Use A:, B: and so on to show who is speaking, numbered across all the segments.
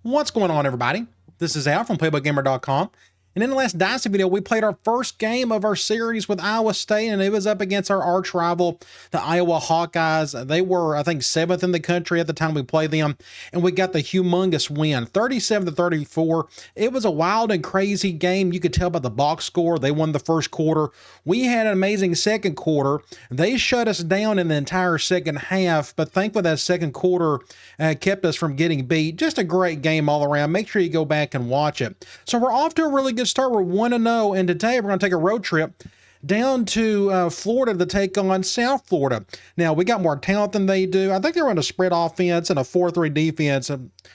A: What's going on, everybody? This is Al from PlaybookGamer.com. And in the last Dynasty video, we played our first game of our series with Iowa State, and it was up against our arch rival, the Iowa Hawkeyes. They were, I think, 7th in the country at the time we played them, and we got the humongous win, 37-34. It was a wild and crazy game. You could tell by the box score. They won the first quarter. We had an amazing second quarter. They shut us down in the entire second half, but thankfully that second quarter kept us from getting beat. Just a great game all around. Make sure you go back and watch it. So we're off to a really good start. We're 1-0, and today we're going to take a road trip down to Florida to take on South Florida. Now, we got more talent than they do. I think they were on a spread offense and a 4-3 defense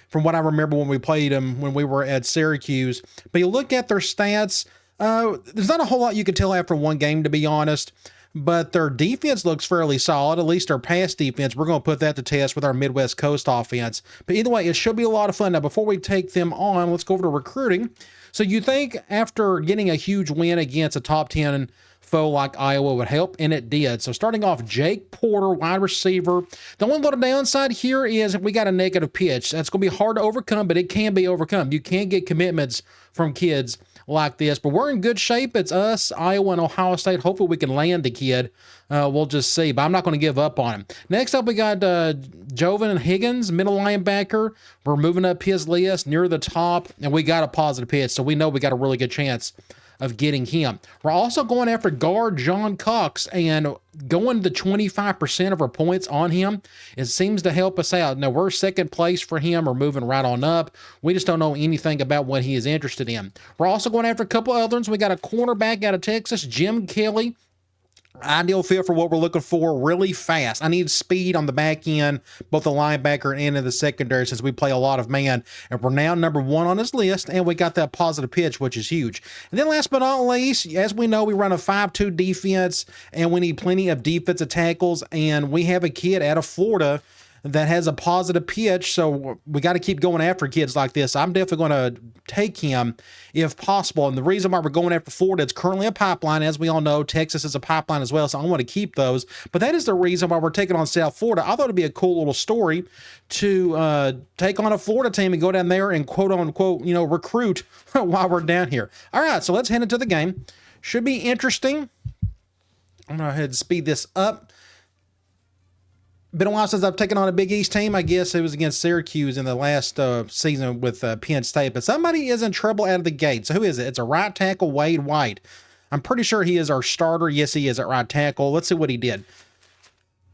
A: from what I remember when we played them when we were at Syracuse. But you look at their stats, there's not a whole lot you can tell after one game, to be honest. But their defense looks fairly solid, at least their pass defense. We're going to put that to test with our Midwest Coast offense. But either way, it should be a lot of fun. Now, before we take them on, let's go over to recruiting. So you think after getting a huge win against a top 10 foe like Iowa would help, and it did. So starting off, Jake Porter, wide receiver. The only little downside here is we got a negative pitch. That's going to be hard to overcome, but it can be overcome. You can't get commitments from kids like this, but we're in good shape. It's us, Iowa, and Ohio State. Hopefully we can land the kid. We'll just see, but I'm not going to give up on him. Next up, we got Jovan Higgins, middle linebacker. We're moving up his list near the top, and we got a positive pitch, so we know we got a really good chance of getting him. We're also going after guard John Cox and going the 25% of our points on him. It seems to help us out. Now, we're second place for him. We're moving right on up. We just don't know anything about what he is interested in. We're also going after a couple others. We got a cornerback out of Texas, Jim Kelly. Ideal fit for what we're looking for, really fast. I need speed on the back end, both the linebacker and in the secondary, since we play a lot of man. And we're now number 1 on his list, and we got that positive pitch, which is huge. And then last but not least, as we know, we run a 5-2 defense, and we need plenty of defensive tackles, and we have a kid out of Florida that has a positive pitch, so we got to keep going after kids like this. I'm definitely going to take him if possible, and the reason why we're going after Florida, it's currently a pipeline. As we all know, Texas is a pipeline as well, so I want to keep those, but that is the reason why we're taking on South Florida. I thought it'd be a cool little story to take on a Florida team and go down there and quote-unquote, recruit while we're down here. All right, so let's head into the game. Should be interesting. I'm going to go ahead and speed this up. Been a while since I've taken on a Big East team. I guess it was against Syracuse in the last season with Penn State. But somebody is in trouble out of the gate. So who is it? It's a right tackle, Wade White. I'm pretty sure he is our starter. Yes, he is at right tackle. Let's see what he did.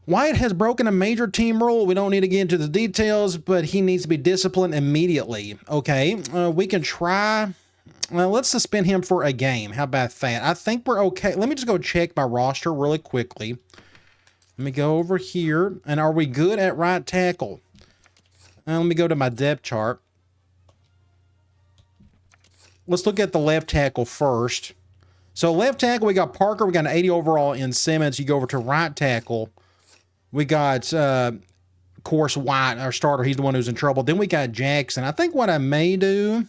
A: White has broken a major team rule. We don't need to get into the details, but he needs to be disciplined immediately. Okay, we can try. Well, let's suspend him for a game. How about that? I think we're okay. Let me just go check my roster really quickly. Let me go over here, and are we good at right tackle? Let me go to my depth chart. Let's look at the left tackle first. So left tackle, we got Parker. We got an 80 overall in Simmons. You go over to right tackle. We got, of course, White, our starter. He's the one who's in trouble. Then we got Jackson. I think what I may do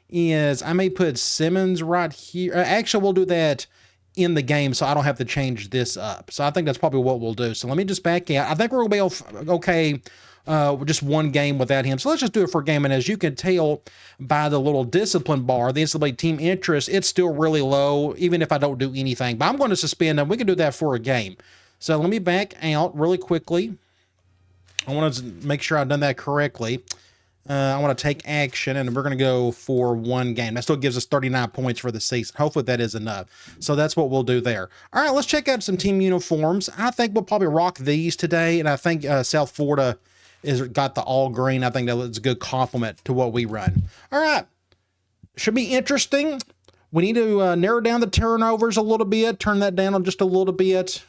A: is I may put Simmons right here. Actually, we'll do that in the game, so I don't have to change this up. So I think that's probably what we'll do. So let me just back out. I think we're going to be okay with just one game without him. So let's just do it for a game. And as you can tell by the little discipline bar, the NCAA team interest, it's still really low, even if I don't do anything. But I'm going to suspend him. We can do that for a game. So let me back out really quickly. I want to make sure I've done that correctly. I want to take action, and we're going to go for one game. That still gives us 39 points for the season. Hopefully that is enough. So that's what we'll do there. All right, let's check out some team uniforms. I think we'll probably rock these today, and I think South Florida is got the all green. I think that's a good compliment to what we run. All right, should be interesting. We need to narrow down the turnovers a little bit, turn that down just a little bit.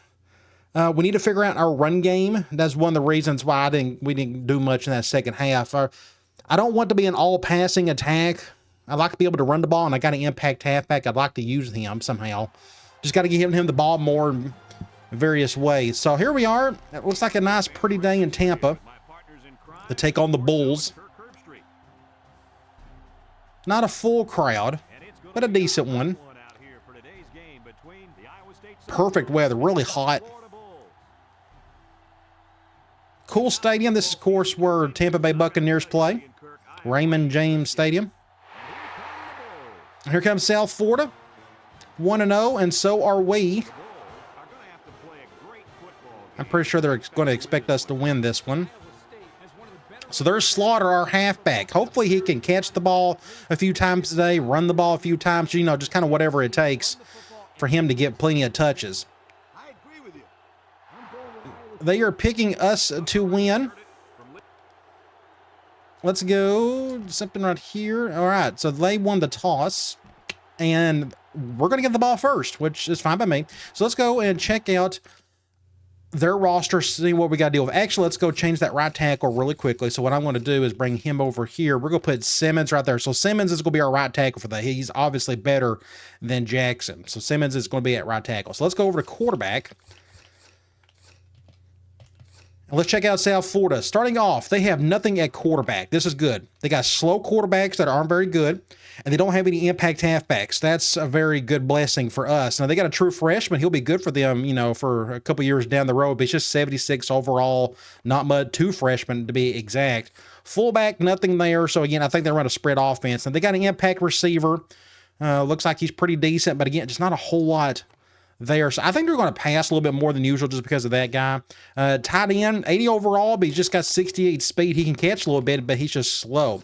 A: We need to figure out our run game. That's one of the reasons why we didn't do much in that second half. I don't want to be an all-passing attack. I like to be able to run the ball, and I got an impact halfback. I'd like to use him somehow. Just got to give him the ball more in various ways. So here we are. It looks like a nice, pretty day in Tampa to take on the Bulls. Not a full crowd, but a decent one. Perfect weather, really hot. Cool stadium. This is, of course, where Tampa Bay Buccaneers play. Raymond James Stadium. Here comes South Florida, 1-0, and so are we. I'm pretty sure they're going to expect us to win this one. So there's Slaughter, our halfback. Hopefully he can catch the ball a few times today, run the ball a few times, you know, just kind of whatever it takes for him to get plenty of touches. They are picking us to win. Let's go. Something right here. All right, so they won the toss, and we're going to get the ball first, which is fine by me. So let's go and check out their roster, see what we got to deal with. Actually, let's go change that right tackle really quickly. So what I'm going to do is bring him over here. We're going to put Simmons right there. So Simmons is going to be our right tackle for that. He's obviously better than Jackson. So Simmons is going to be at right tackle. So let's go over to quarterback. And let's check out South Florida. Starting off, they have nothing at quarterback. This is good. They got slow quarterbacks that aren't very good, and they don't have any impact halfbacks. That's a very good blessing for us. Now, they got a true freshman. He'll be good for them, you know, for a couple years down the road, but he's just 76 overall, not much, 2 freshmen to be exact. Fullback, nothing there. So, again, I think they run a spread offense. And they got an impact receiver. Looks like he's pretty decent, but, again, just not a whole lot there. So I think they're going to pass a little bit more than usual just because of that guy. Tight end, 80 overall, but he's just got 68 speed. He can catch a little bit, but he's just slow.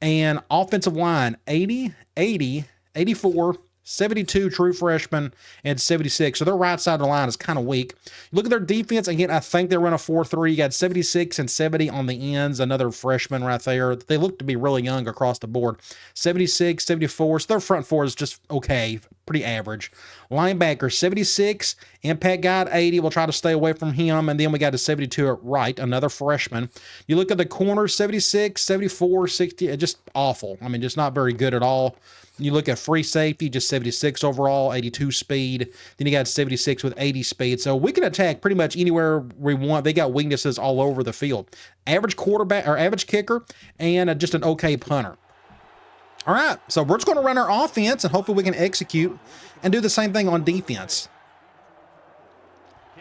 A: And offensive line, 80, 80, 84, 72 true freshmen, and 76. So their right side of the line is kind of weak. Look at their defense. Again, I think they run a 4-3. You got 76 and 70 on the ends. Another freshman right there. They look to be really young across the board. 76, 74. So their front four is just okay. Pretty average. Linebacker, 76. Impact guy at 80. We'll try to stay away from him. And then we got a 72 at right, another freshman. You look at the corners, 76, 74, 60. Just awful. I mean, just not very good at all. You look at free safety, just 76 overall, 82 speed. Then you got 76 with 80 speed. So we can attack pretty much anywhere we want. They got weaknesses all over the field. Average quarterback or average kicker, and just an okay punter. All right, so we're just going to run our offense, and hopefully we can execute and do the same thing on defense.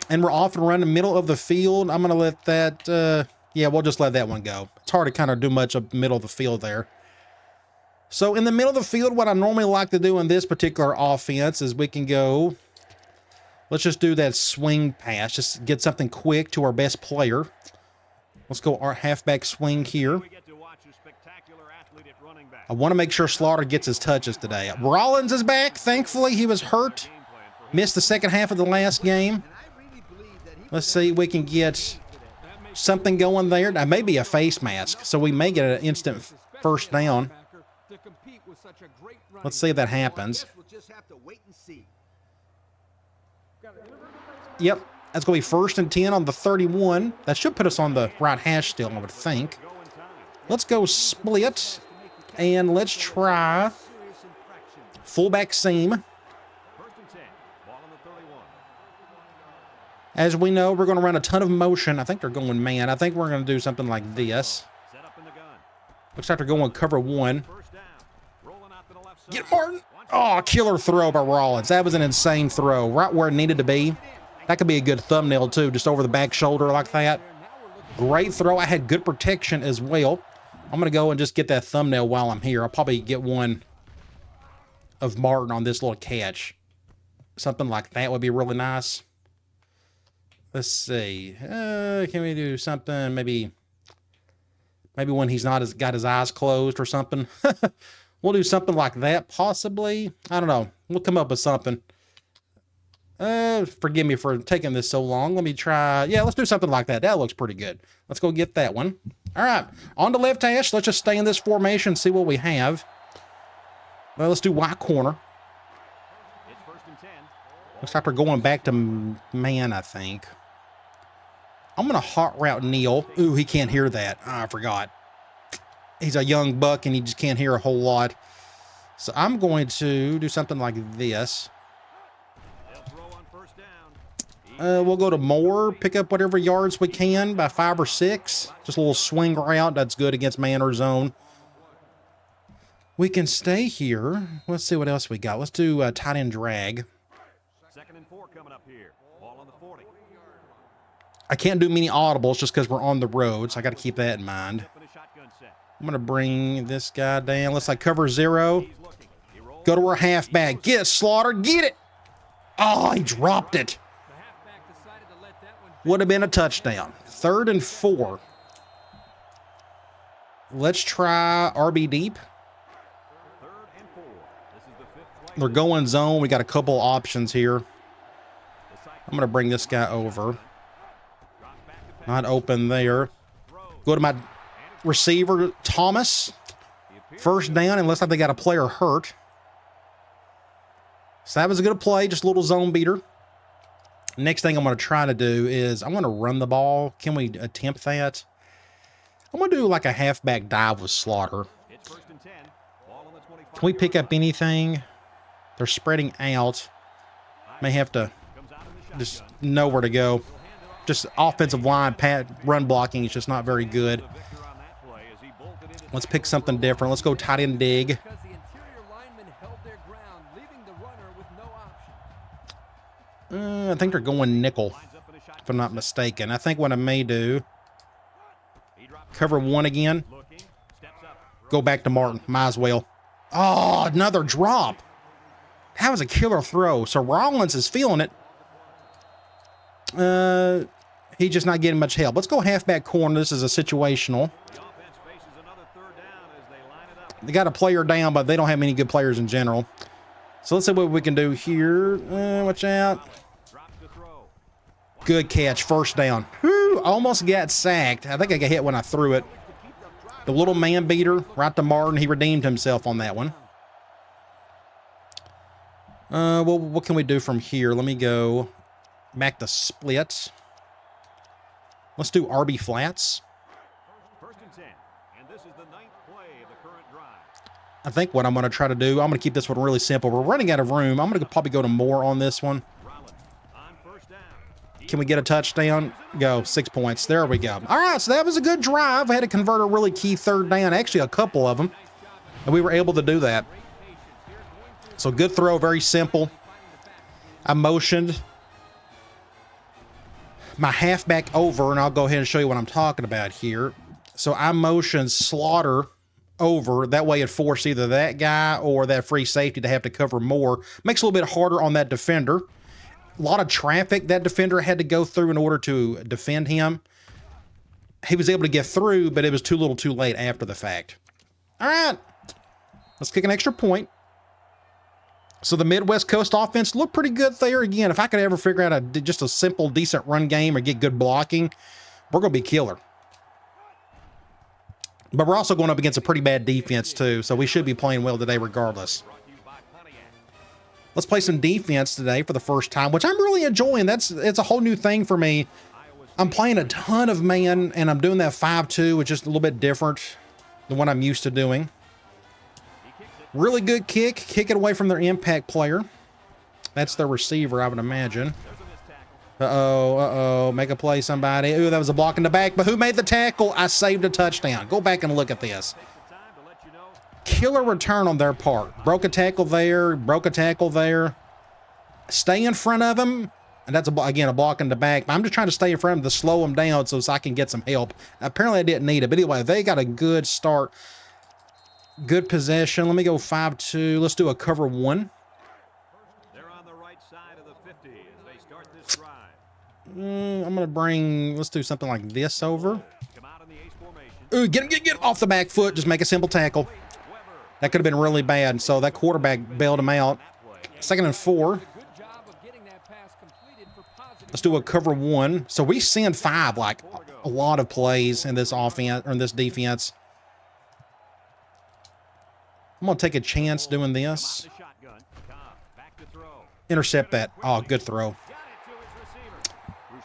A: And we're off and run the middle of the field. I'm going to let that, yeah, we'll just let that one go. It's hard to kind of do much of the middle of the field there. So in the middle of the field, what I normally like to do in this particular offense is we can go, let's just do that swing pass, just get something quick to our best player. Let's go our halfback swing here. I want to make sure Slaughter gets his touches today. Rollins is back. Thankfully, he was hurt. Missed the second half of the last game. Let's see if we can get something going there. That may be a face mask, so we may get an instant first down. Let's see if that happens. Yep, that's going to be 1st and 10 on the 31. That should put us on the right hash still, I would think. Let's go split, and let's try fullback seam. As we know, we're going to run a ton of motion. I think they're going man. I think we're going to do something like this. Looks like they're going cover 1. Get Martin. Oh, killer throw by Rollins. That was an insane throw. Right where it needed to be. That could be a good thumbnail, too, just over the back shoulder like that. Great throw. I had good protection as well. I'm going to go and just get that thumbnail while I'm here. I'll probably get one of Martin on this little catch. Something like that would be really nice. Let's see. Can we do something? Maybe when he's not got his eyes closed or something. We'll do something like that, possibly. I don't know. We'll come up with something. Forgive me for taking this so long. Let me try. Yeah, let's do something like that. That looks pretty good. Let's go get that one. All right. On to left hash. Let's just stay in this formation, see what we have. Well, let's do white corner. Looks like we're going back to man, I think. I'm going to hot route Neal. Ooh, he can't hear that. Oh, I forgot. He's a young buck, and he just can't hear a whole lot. So I'm going to do something like this. We'll go to Moore, pick up whatever yards we can by 5 or 6. Just a little swing route. That's good against man or zone. We can stay here. Let's see what else we got. Let's do tight end drag.
B: 2nd and 4 coming up here. Ball on the 40.
A: I can't do many audibles just because we're on the road, so I got to keep that in mind. I'm going to bring this guy down. Let's like cover 0. Go to our halfback. Get it, Slaughter. Get it. Oh, he dropped it. Would have been a touchdown. 3rd and 4. Let's try RB deep. They're going zone. We got a couple options here. I'm going to bring this guy over. Not open there. Go to my receiver, Thomas. 1st down, unless they got a player hurt. So that was a good play, just a little zone beater. Next thing I'm going to try to do is I'm going to run the ball. Can we attempt that? I'm going to do like a halfback dive with Slaughter. Can we pick up anything? They're spreading out. May have to just know where to go. Just offensive line, run blocking is just not very good. Let's pick something different. Let's go tight end dig. I think they're going nickel, if I'm not mistaken. I think what I may do, cover 1 again. Go back to Martin. Might as well. Oh, another drop. That was a killer throw. So Rollins is feeling it. He's just not getting much help. Let's go halfback corner. This is a situational. They got a player down, but they don't have many good players in general. So let's see what we can do here. Watch out. Good catch. 1st down. Whew, almost got sacked. I think I got hit when I threw it. The little man beater right to Martin. He redeemed himself on that one. Well, what can we do from here? Let me go back to splits. Let's do RB flats.
B: 1st and 10, and this is the 9th play of the current drive.
A: I think what I'm going to try to do, I'm going to keep this one really simple. We're running out of room. I'm going to probably go to more on this one. Can we get a touchdown? Go. 6 points. There we go. All right, so that was a good drive. I had to convert a really key 3rd down, actually a couple of them, and we were able to do that. So good throw, very simple. I motioned my halfback over, and I'll go ahead and show you what I'm talking about here. So I motioned Slaughter over. That way it forced either that guy or that free safety to have to cover more. Makes it a little bit harder on that defender. A lot of traffic that defender had to go through in order to defend him. He was able to get through, but it was too little too late after the fact. All right. Let's kick an extra point. So the Midwest Coast offense looked pretty good there. Again, if I could ever figure out just a simple, decent run game or get good blocking, we're going to be killer. But we're also going up against a pretty bad defense too, so we should be playing well today regardless. Let's play some defense today for the first time, which I'm really enjoying. It's a whole new thing for me. I'm playing a ton of man, and I'm doing that 5-2, which is a little bit different than what I'm used to doing. Really good kick. Kick it away from their impact player. That's their receiver, I would imagine. Uh-oh. Make a play, somebody. Ooh, that was a block in the back, but who made the tackle? I saved a touchdown. Go back and look at this. Killer return on their part. Broke a tackle there. Broke a tackle there. Stay in front of him. And that's, again, a block in the back. But I'm just trying to stay in front of him to slow him down so I can get some help. Apparently, I didn't need it. But anyway, they got a good start. Good possession. Let me go 5-2. Let's do a cover 1.
B: They're on the right side of the 50 as they start this drive.
A: I'm going to bring, let's do something like this over.
B: Come out in the ace formation.
A: Ooh, get him off the back foot. Just make a simple tackle. That could have been really bad. So that quarterback bailed him out. 2nd and 4. Let's do a cover 1. So we send 5, like a lot of plays in this offense or in this defense. I'm going to take a chance doing this. Intercept that. Oh, good throw.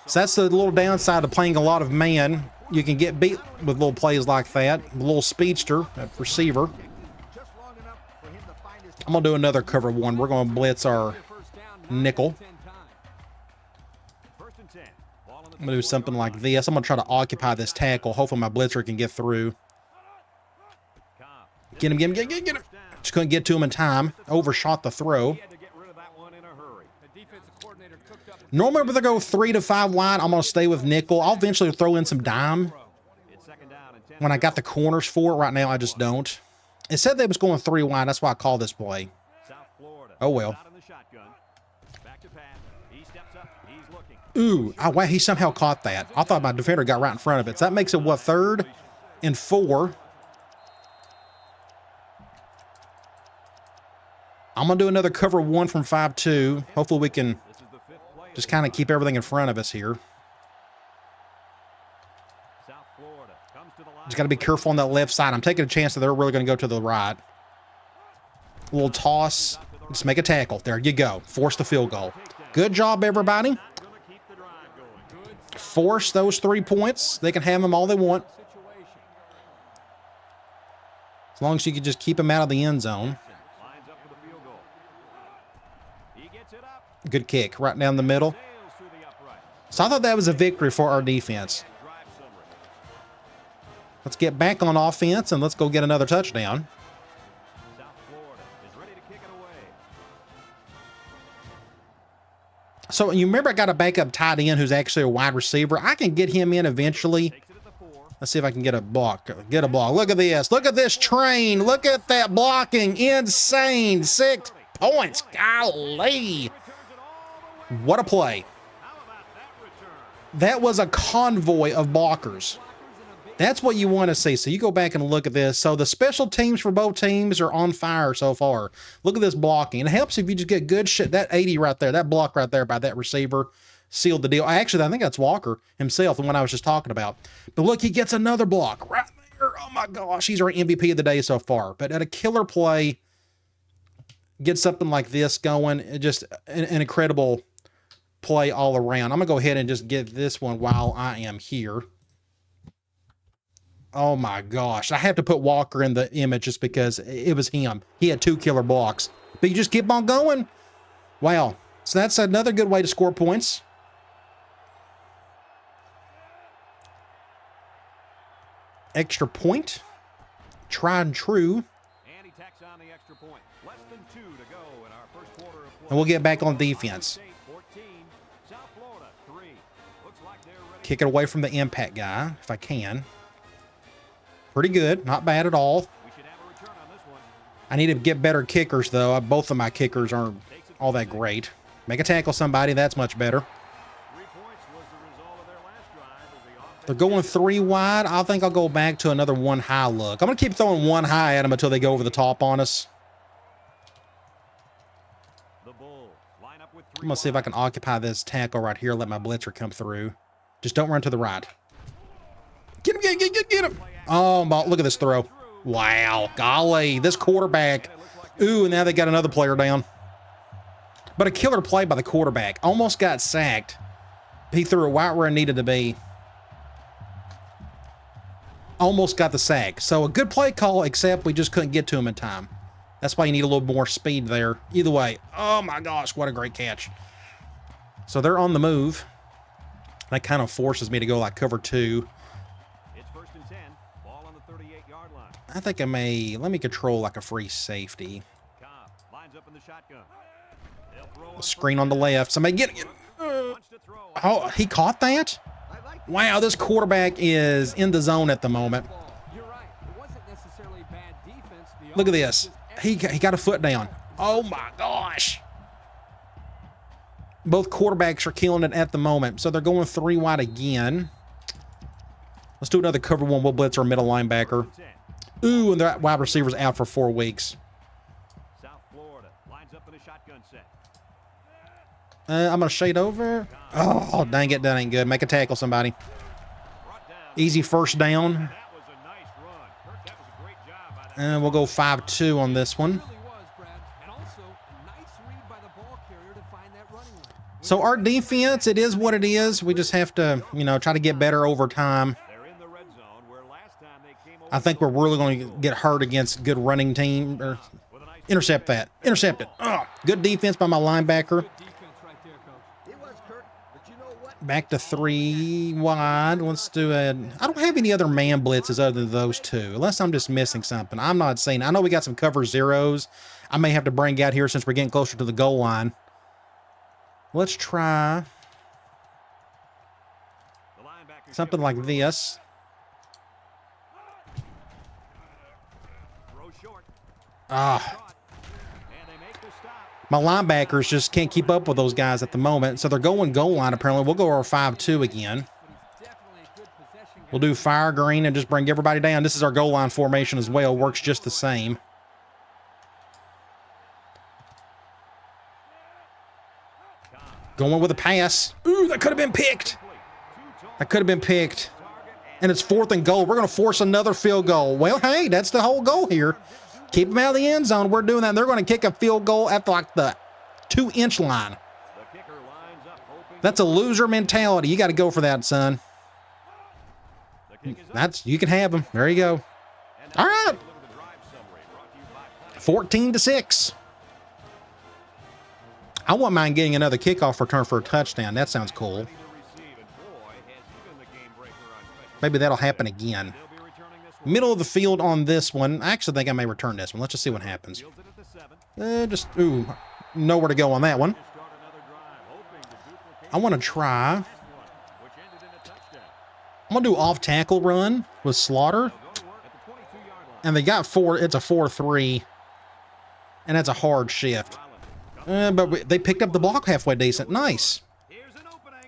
A: So that's the little downside of playing a lot of man. You can get beat with little plays like that. A little speedster, that receiver. I'm going to do another cover 1. We're going to blitz our nickel. I'm going to do something like this. I'm going to try to occupy this tackle. Hopefully my blitzer can get through. Get him. Just couldn't get to him in time. Overshot the throw. Normally, if they go 3 to 5 wide, I'm going to stay with nickel. I'll eventually throw in some dime.
B: It's 2nd down and 10
A: when I got the corners for it. Right now, I just don't. It said they was going 3 wide. That's why I called this play. Oh, well. Ooh, wow, he somehow caught that. I thought my defender got right in front of it. So that makes it, what, 3rd and 4. I'm going to do another cover 1 from 5-2. Hopefully we can just kind of keep everything in front of us here. Just got to be careful on that left side. I'm taking a chance that they're really going to go to the right. A little toss. Just make a tackle. There you go. Force the field goal. Good job, everybody. Force those 3 points. They can have them all they want. As long as you can just keep them out of the end zone. Good kick right down the middle. So I thought that was a victory for our defense. Let's get back on offense and let's go get another touchdown. So you remember I got a backup tight end who's actually a wide receiver. I can get him in eventually. Let's see if I can get a block. Get a block. Look at this. Look at this train. Look at that blocking. Insane. 6 points. Golly. What a play. That was a convoy of blockers. That's what you want to see. So you go back and look at this. So the special teams for both teams are on fire so far. Look at this blocking. It helps if you just get good shit. That 80 right there, that block right there by that receiver sealed the deal. Actually, I think that's Walker himself, the one I was just talking about. But look, he gets another block right there. Oh my gosh, he's our MVP of the day so far. But at a killer play, get something like this going. It just an incredible play all around. I'm going to go ahead and just get this one while I am here. Oh my gosh. I have to put Walker in the image just because it was him. He had 2 killer blocks. But you just keep on going. Wow. So that's another good way to score points. Extra point. Tried and true.
B: And he tacks on the extra point. Less than 2 to go in our first quarter of play.
A: And we'll get back on defense.
B: 14, South Florida 3. Looks like they're ready.
A: Kick it away from the impact guy, if I can. Pretty good. Not bad at all.
B: We should have a return on this one.
A: I need to get better kickers, though. Both of my kickers aren't all that great. Make a tackle somebody. That's much better.
B: 3 points was the result of their last drive as the offense.
A: They're going 3 wide. I think I'll go back to another 1 high look. I'm going to keep throwing 1 high at them until they go over the top on us.
B: The Bulls line up with 3
A: I'm going to see if I can occupy this tackle right here. Let my blitzer come through. Just don't run to the right. Get him, get him. Oh, look at this throw. Wow. Golly, this quarterback. Ooh, and now they got another player down. But a killer play by the quarterback. Almost got sacked. He threw it right where it needed to be. Almost got the sack. So a good play call, except we just couldn't get to him in time. That's why you need a little more speed there. Either way. Oh, my gosh, what a great catch. So they're on the move. That kind of forces me to go like cover 2. I think I may, let me control like a free safety. Screen on the left. Somebody get it. Oh, he caught that? Wow, this quarterback is in the zone at the moment. Look at this. He got a foot down. Oh my gosh. Both quarterbacks are killing it at the moment. So they're going 3 wide again. Let's do another cover 1. We'll blitz our middle linebacker. Ooh, and that wide receiver's out for 4 weeks.
B: South Florida lines up in a shotgun set.
A: I'm going to shade over. Oh, dang it. That ain't good. Make a tackle, somebody. Easy first down.
B: That was a nice run. Kirk, that was a great job by that.
A: And we'll go 5-2 on this one. So our defense, it is what it is. We just have to, try to get better over time. I think we're really going to get hurt against good running team. Or intercept that. Intercept it. Oh, good defense by my linebacker. Back to 3 wide. Let's do it. I don't have any other man blitzes other than those 2, unless I'm just missing something. I'm not seeing. I know we got some cover 0s. I may have to bring out here since we're getting closer to the goal line. Let's try something like this. Ah. My linebackers just can't keep up with those guys at the moment. So they're going goal line, apparently. We'll go our 5-2 again. We'll do fire green and just bring everybody down. This is our goal line formation as well. Works just the same. Going with a pass. Ooh, that could have been picked. That could have been picked. And it's 4th and goal. We're going to force another field goal. Well, hey, that's the whole goal here. Keep them out of the end zone. We're doing that. And they're going to kick a field goal at like the 2-inch line. That's a loser mentality. You got to go for that, son. You can have them. There you go. All right. 14-6. I wouldn't mind getting another kickoff return for a touchdown. That sounds cool. Maybe that'll happen again. Middle of the field on this one. I actually think I may return this one. Let's just see what happens. Nowhere to go on that one. I want to try. I'm going to do off tackle run with Slaughter. And they got 4. It's a 4-3. And that's a hard shift. But they picked up the block halfway decent. Nice.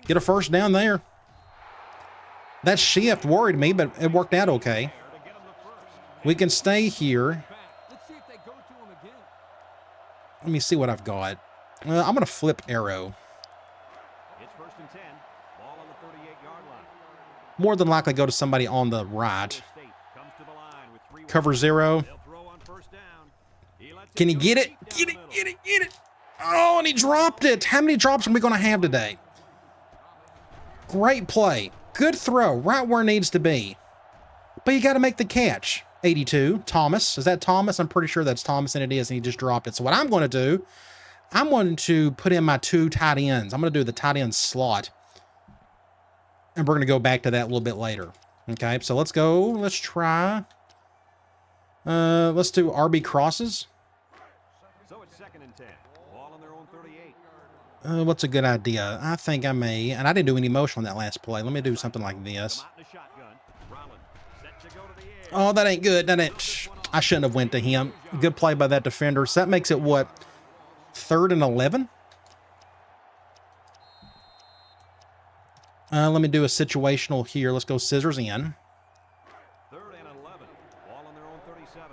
A: Get a first down there. That shift worried me, but it worked out okay. We can stay here. Let me see what I've got. I'm going to flip arrow. More than likely go to somebody on the right. Cover 0. Can he get it? Get it, get it, get it. Oh, and he dropped it. How many drops are we going to have today? Great play. Good throw. Right where it needs to be. But you got to make the catch. 82. Thomas. Is that Thomas? I'm pretty sure that's Thomas, and it is, and he just dropped it. So what I'm going to do, I'm going to put in my 2 tight ends. I'm going to do the tight end slot. And we're going to go back to that a little bit later. Okay, so let's go. Let's try. Let's do RB crosses.
B: So it's 2nd and 10. Ball on their own 38.
A: What's a good idea? I think I may, and I didn't do any motion on that last play. Let me do something like this. Oh, that ain't good. That ain't. I shouldn't have went to him. Good play by that defender. So that makes it what? 3rd and 11? Let me do a situational here. Let's go scissors in.
B: 3rd and 11. Ball on their own 37.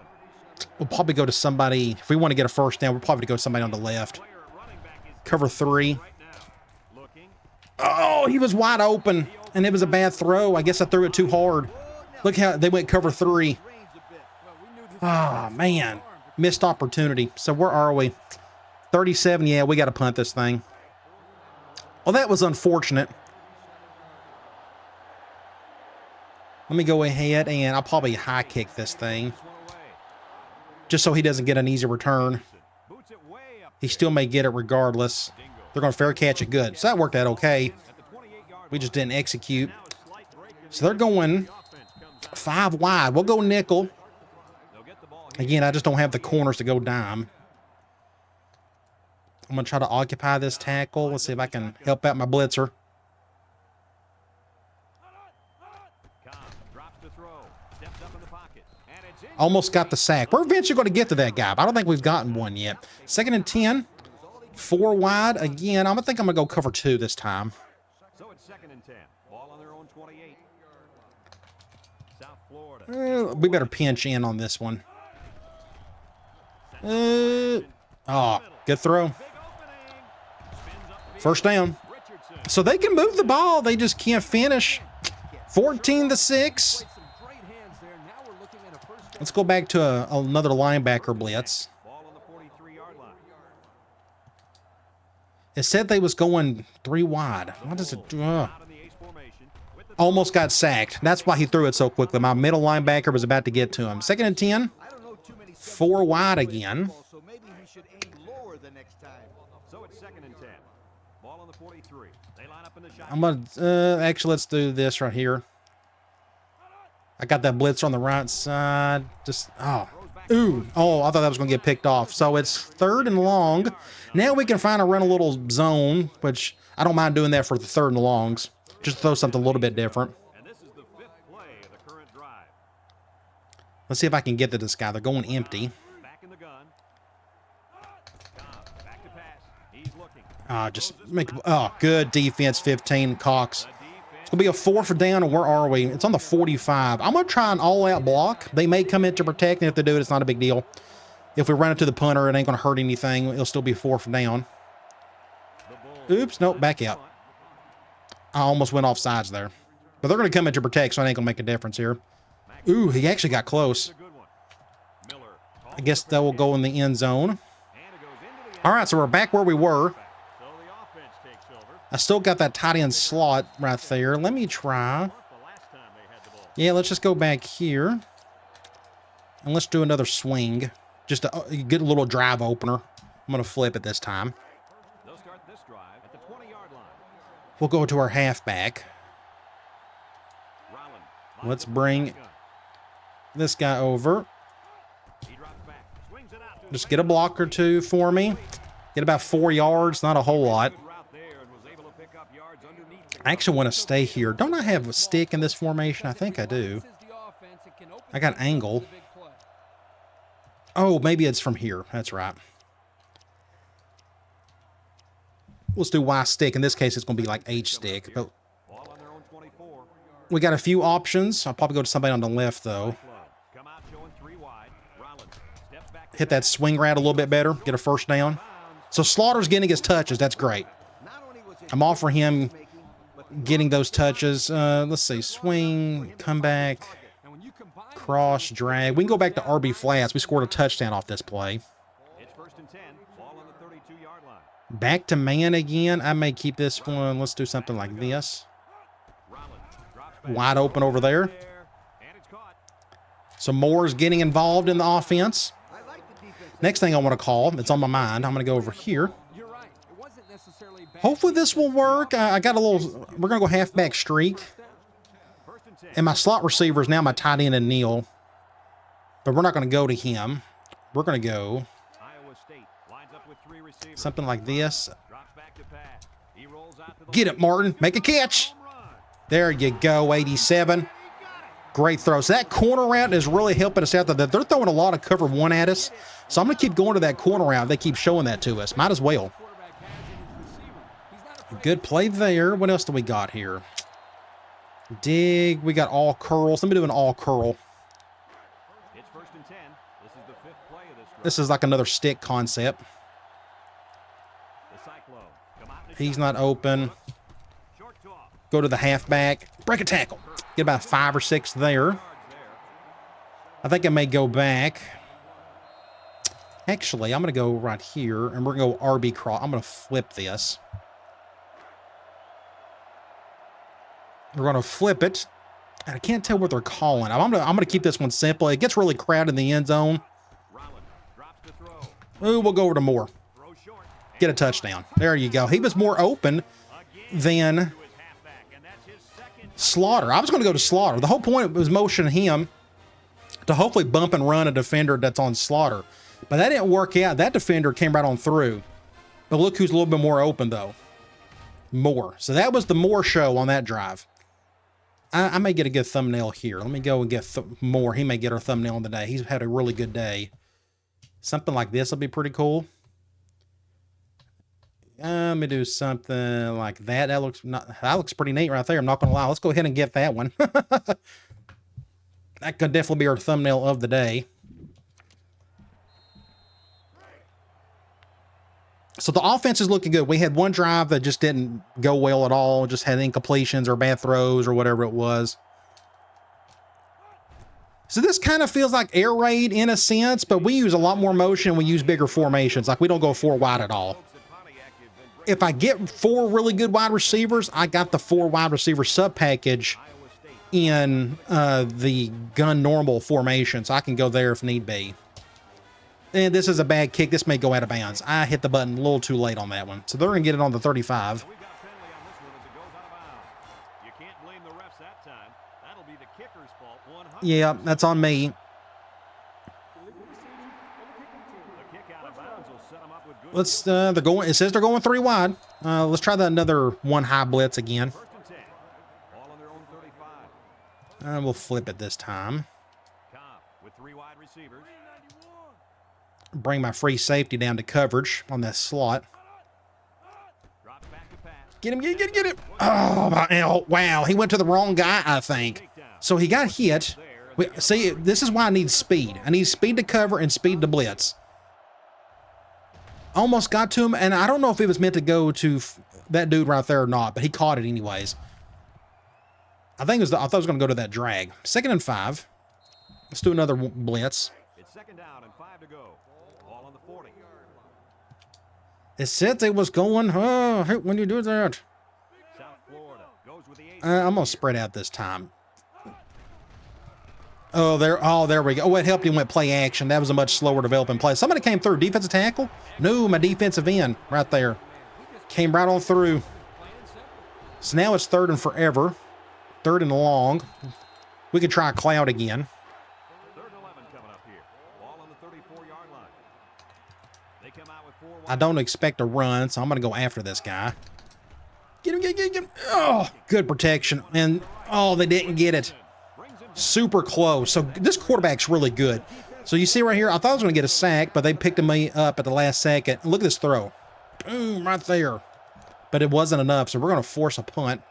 A: We'll probably go to somebody. If we want to get a first down, we'll probably go to somebody on the left. Cover 3. Oh, he was wide open, and it was a bad throw. I guess I threw it too hard. Look how they went cover 3. Oh, man. Missed opportunity. So where are we? 37. Yeah, we got to punt this thing. Well, that was unfortunate. Let me go ahead, and I'll probably high kick this thing. Just so he doesn't get an easy return. He still may get it regardless. They're going to fair catch it good. So that worked out okay. We just didn't execute. So they're going 5 wide. We'll go nickel. Again, I just don't have the corners to go dime. I'm going to try to occupy this tackle. Let's see if I can help out my blitzer. Almost got the sack. We're eventually going to get to that guy, but I don't think we've gotten one yet. 2nd and 10. 4 wide. Again, I think I'm going to go cover 2 this time.
B: So it's 2nd and 10. Ball on their own 28. South Florida.
A: We better pinch in on this one. Oh, good throw. First down. So they can move the ball. They just can't finish. 14-6. Let's go back to another linebacker blitz. It said they was going 3 wide. What is it? Almost got sacked. That's why he threw it so quickly. My middle linebacker was about to get to him. 2nd and 10. 4 wide again.
B: So it's 2nd and 10. Ball on the 43. They line up in the shot.
A: I'm gonna actually let's do this right here. I got that blitz on the right side. Just I thought that was gonna get picked off. So it's 3rd and long. Now we can find a run a little zone, which I don't mind doing that for the 3rd and longs. Just throw something a little bit different.
B: And this is the 5th play of the current drive.
A: Let's see if I can get to this guy. They're going empty.
B: Back in the gun. Back to pass. He's looking.
A: Just make, good defense, 15, Cox. It's going to be a 4th down, and where are we? It's on the 45. I'm going to try an all-out block. They may come in to protect, and if they do it, it's not a big deal. If we run it to the punter, it ain't going to hurt anything. It'll still be 4th down. Oops, nope, back out. I almost went off sides there. But they're going to come in to protect, so it ain't going to make a difference here. Ooh, he actually got close. I guess that will go in the end zone. All right, so we're back where we were. I still got that tight end slot right there. Let me try. Yeah, let's just go back here. And let's do another swing. Just to get a little drive opener. I'm going to flip it this time. We'll go to our halfback. Let's bring this guy over. Just get a block or two for me. Get about 4 yards, not a whole lot. I actually want to stay here. Don't I have a stick in this formation? I think I do. I got angle. Oh, maybe it's from here. That's right. Let's do Y stick. In this case, it's going to be like H stick. But we got a few options. I'll probably go to somebody on the left, though. Hit that swing route a little bit better. Get a 1st down. So Slaughter's getting his touches. That's great. I'm all for him getting those touches. Let's see. Swing, come back, cross, drag. We can go back to RB flats. We scored a touchdown off this play. Back to man again. I may keep this one. Let's do something like this. Wide open over there. So Moore's getting involved in the offense. Next thing I want to call, it's on my mind. I'm going to go over here. Hopefully this will work. I got a little, we're going to go halfback streak. And my slot receiver is now my tight end and Neal. But we're not going to go to him. We're going to go something like this. Get it, Martin. Make a catch. There you go, 87. Great throw. So that corner route is really helping us out. They're throwing a lot of cover 1 at us. So I'm going to keep going to that corner route. They keep showing that to us. Might as well. Good play there. What else do we got here? Dig. We got all curls. Let me do an all curl. This is like another stick concept. He's not open. Go to the halfback. Break a tackle. Get about 5 or 6 there. I think I may go back. Actually, I'm going to go right here, and we're going to go RB cross. I'm going to flip this. We're going to flip it. And I can't tell what they're calling. I'm going to keep this one simple. It gets really crowded in the end zone. Ooh, we'll go over to Moore. Get a touchdown. There you go. He was more open than Slaughter. I was going to go to Slaughter. The whole point was motioning him to hopefully bump and run a defender that's on Slaughter. But that didn't work out. That defender came right on through. But look who's a little bit more open, though. Moore. So that was the Moore show on that drive. I may get a good thumbnail here. Let me go and get Moore. He may get our thumbnail of the day. He's had a really good day. Something like this will be pretty cool. Let me do something like that. That looks pretty neat right there. I'm not going to lie. Let's go ahead and get that one. That could definitely be our thumbnail of the day. So the offense is looking good. We had one drive that just didn't go well at all. Just had incompletions or bad throws or whatever it was. So this kind of feels like air raid in a sense, but we use a lot more motion. We use bigger formations. Like we don't go 4 wide at all. If I get 4 really good wide receivers, I got the 4 wide receiver sub package in the gun normal formation. So I can go there if need be. And this is a bad kick. This may go out of bounds. I hit the button a little too late on that one. So they're going to get it on the 35. Yeah, that's on me. Let's, they're going, it says they're going 3 wide. Let's try another 1 high blitz again. We'll flip it this time.
B: receivers.
A: Bring my free safety down to coverage on that slot.
B: Drops back to pass.
A: Get him, get him. Oh, wow. He went to the wrong guy, I think. So he got hit. See, this is why I need speed. I need speed to cover and speed to blitz. Almost got to him, and I don't know if it was meant to go to that dude right there or not, but he caught it anyways. I thought it was going to go to that drag. 2nd and 5. Let's do another blitz.
B: It's 2nd down and 5 to go. Ball on the 40.
A: It said it was going. Oh, when you do that.
B: South Florida goes with the 8.
A: I'm going to spread out this time. Oh, there we go. Oh, it helped him with play action. That was a much slower developing play. Somebody came through. Defensive tackle? No, my defensive end right there. Came right on through. So now it's 3rd and forever. 3rd and long. We could try cloud again.
B: 3rd and 11 coming up here. Ball on the 34-yard line. They come out with 4 wide.
A: I don't expect a run, so I'm going to go after this guy. Get him, get him. Oh, good protection. And, oh, they didn't get it. Super close. So this quarterback's really good. So you see right here, I thought I was going to get a sack, but they picked me up at the last second. Look at this throw. Boom, right there. But it wasn't enough, so we're going to force a punt.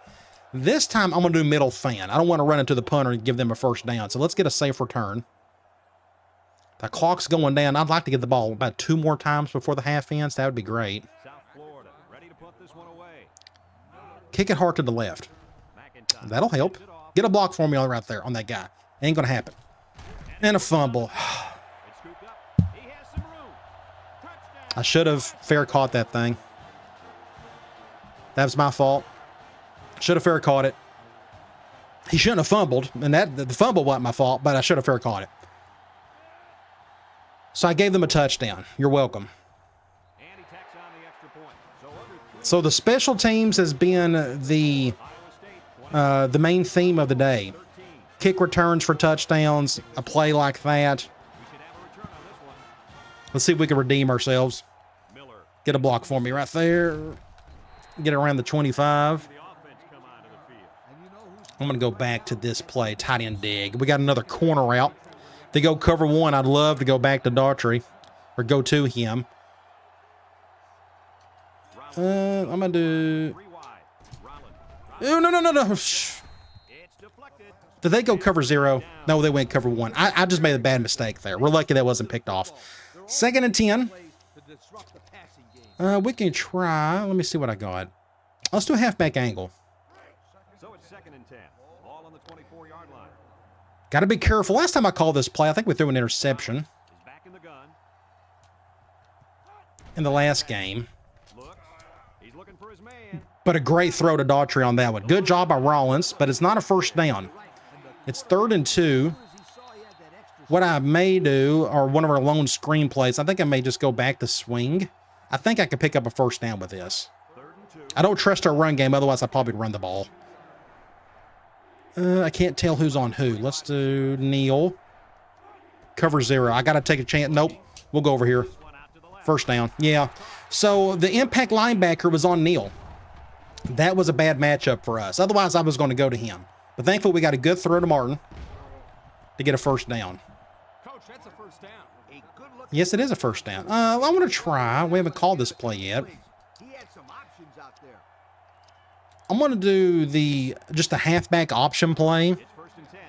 A: This time, I'm going to do middle fan. I don't want to run into the punter and give them a first down. So let's get a safe return. The clock's going down. I'd like to get the ball about 2 more times before the half ends. That would be great.
B: South Florida ready to put this one away.
A: Kick it hard to the left. That'll help. Get a block for me right there on that guy. Ain't going to happen. And a fumble.
B: It's scooped up. He has some room. Touchdown.
A: I should have fair caught that thing. That was my fault. Should have fair caught it. He shouldn't have fumbled, and the fumble wasn't my fault, but I should have fair caught it. So I gave them a touchdown. You're welcome.
B: And he tacks on the extra point.
A: So the special teams has been the main theme of the day. Kick returns for touchdowns, a play like that.
B: We should have a return on this one.
A: Let's see if we can redeem ourselves.
B: Miller.
A: Get a block for me right there. Get it around the 25.
B: The offense come onto the field.
A: I'm going to go back to this play, tight end dig. We got another corner out. If they go cover 1, I'd love to go back to Daughtry or go to him. I'm going to do...
B: 3 wide.
A: Oh, no.
B: It's deflected.
A: Did they go cover 0? No, they went cover 1. I just made a bad mistake there. We're lucky that wasn't picked off. 2nd and 10. We can try. Let me see what I got. Let's do a halfback angle.
B: So it's 2nd and 10. Ball on the 24-yard line.
A: Got to be careful. Last time I called this play, I think we threw an interception
B: He's back in the gun.
A: in the last game.
B: Looks. He's looking for his man.
A: But a great throw to Daughtry on that one. Good job by Rollins, but it's not a first down. It's 3rd and 2. What I may do, or one of our lone screen plays, I think I may just go back to swing. I think I could pick up a first down with this.
B: 3rd and 2.
A: I don't trust our run game, otherwise I'd probably run the ball. I can't tell who's on who. Let's do Neal. Cover 0. I got to take a chance. Nope. We'll go over here.
B: One out to the left.
A: First down. Yeah. So the impact linebacker was on Neal. That was a bad matchup for us. Otherwise, I was going to go to him. But thankfully, we got a good throw to Martin to get a first down.
B: Coach, that's a first down. A good look.
A: Yes, it is a first down. I want to try. We haven't called this play yet.
B: He had some options out there.
A: I'm going to do just a halfback option play,
B: It's 1st and 10.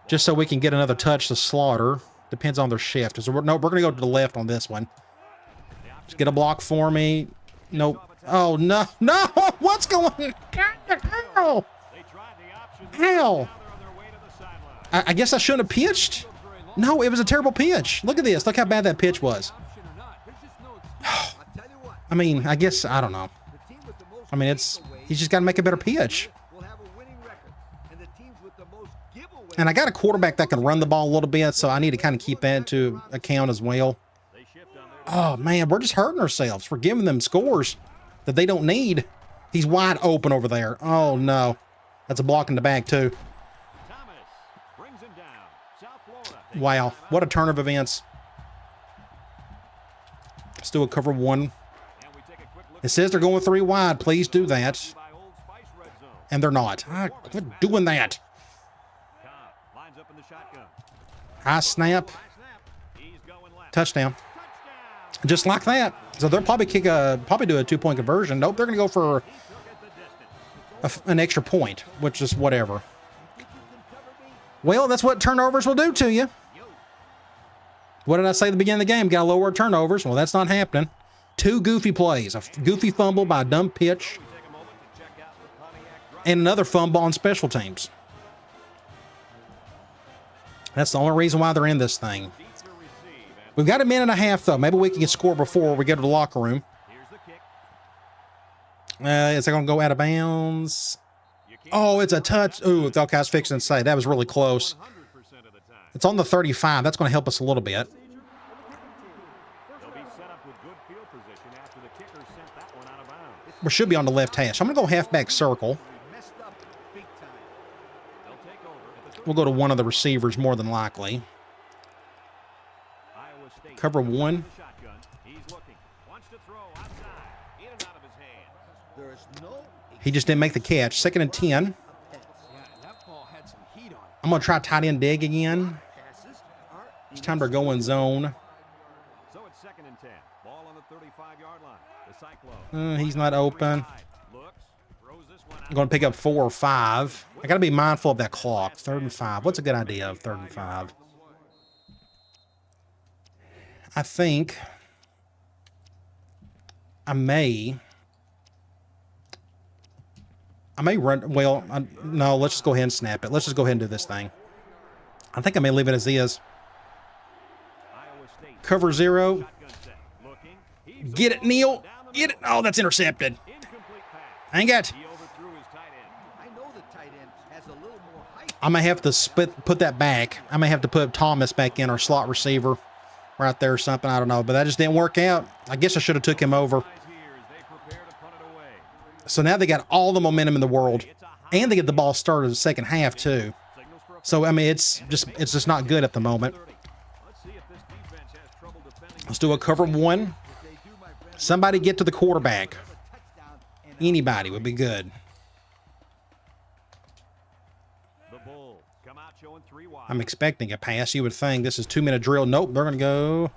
A: just so we can get another touch to Slaughter. Depends on their shift. So we're going to go to the left on this one. Just get a block for me. Nope. Oh, no. No! What's going on? Ow!
B: They tried the options.
A: Ow!
B: Now they're on their way to the sideline.
A: I guess I shouldn't have pitched. No, it was a terrible pitch. Look at this. Look how bad that pitch was. I mean, I guess, I don't know. I mean, he's just got to make a better pitch. And I got a quarterback that can run the ball a little bit, so I need to kind of keep that into account as well.
B: They shift on their
A: Oh, man, we're just hurting ourselves. We're giving them scores that they don't need. He's wide open over there. Oh, no. That's a block in the back, too.
B: Thomas brings him down. South Florida.
A: Wow, what a turn of events. Let's do a cover 1.
B: And we take a quick look
A: It says they're going 3 wide. Please do that.
B: by Old Spice Red Zone.
A: And they're not. Quit doing that.
B: Cobb lines up in the shotgun.
A: High snap.
B: High snap.
A: Touchdown. Just like that. So they'll probably do a 2-point conversion. Nope, they're going to go for an extra point, which is whatever. Well, that's what turnovers will do to you. What did I say at the beginning of the game? Got to lower turnovers. Well, that's not happening. 2 goofy plays. A goofy fumble by a dumb pitch. And another fumble on special teams. That's the only reason why they're in this thing. We've got a minute and a half, though. Maybe we can score before we go to the locker room. Is it going to go out of bounds? Oh, it's a touch. Ooh, okay, I was fixing to say. That was really close. It's on the 35. That's going to help us a little bit. We should be on the left hash. I'm going to go halfback circle. We'll go to one of the receivers more than likely. Cover 1. He just didn't make the catch. 2nd and 10. I'm going to try tight end dig again. It's time to go in zone.
B: So it's 2nd and 10. Ball on the 35-yard line. The Cyclone.
A: He's not open. I'm going to pick up 4 or 5. I got to be mindful of that clock. 3rd and 5. What's a good idea of 3rd and 5? I think I may run. Well, no, let's just go ahead and snap it. Let's just go ahead and do this thing. I think I may leave it as is. Cover 0. Get it, Neil. Get it. Oh, that's intercepted. Hang it. I may have to put that back. I may have to put Thomas back in, our slot receiver right there or something. I don't know, but that just didn't work out. I guess I should have took him over. So now they got all the momentum in the world, and they get the ball started in the second half too. So I mean, it's just not good at the moment. Let's do a cover 1. Somebody get to the quarterback. Anybody would be good. I'm expecting a pass. You would think this is 2-minute drill. Nope, they're going to go.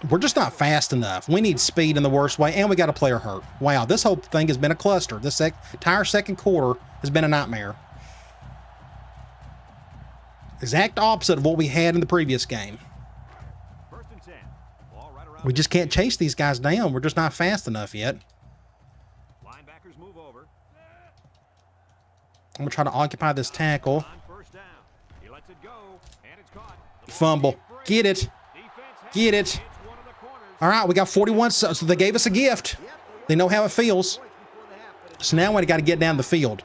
A: We're just not fast enough. We need speed in the worst way, and we got a player hurt. Wow, this whole thing has been a cluster. This entire second quarter has been a nightmare. Exact opposite of what we had in the previous game. We just can't chase these guys down. We're just not fast enough yet. I'm going to try to occupy this tackle. Fumble. Get it. Get it. All right, we got 41. So they gave us a gift. They know how it feels. So now we got to get down the field.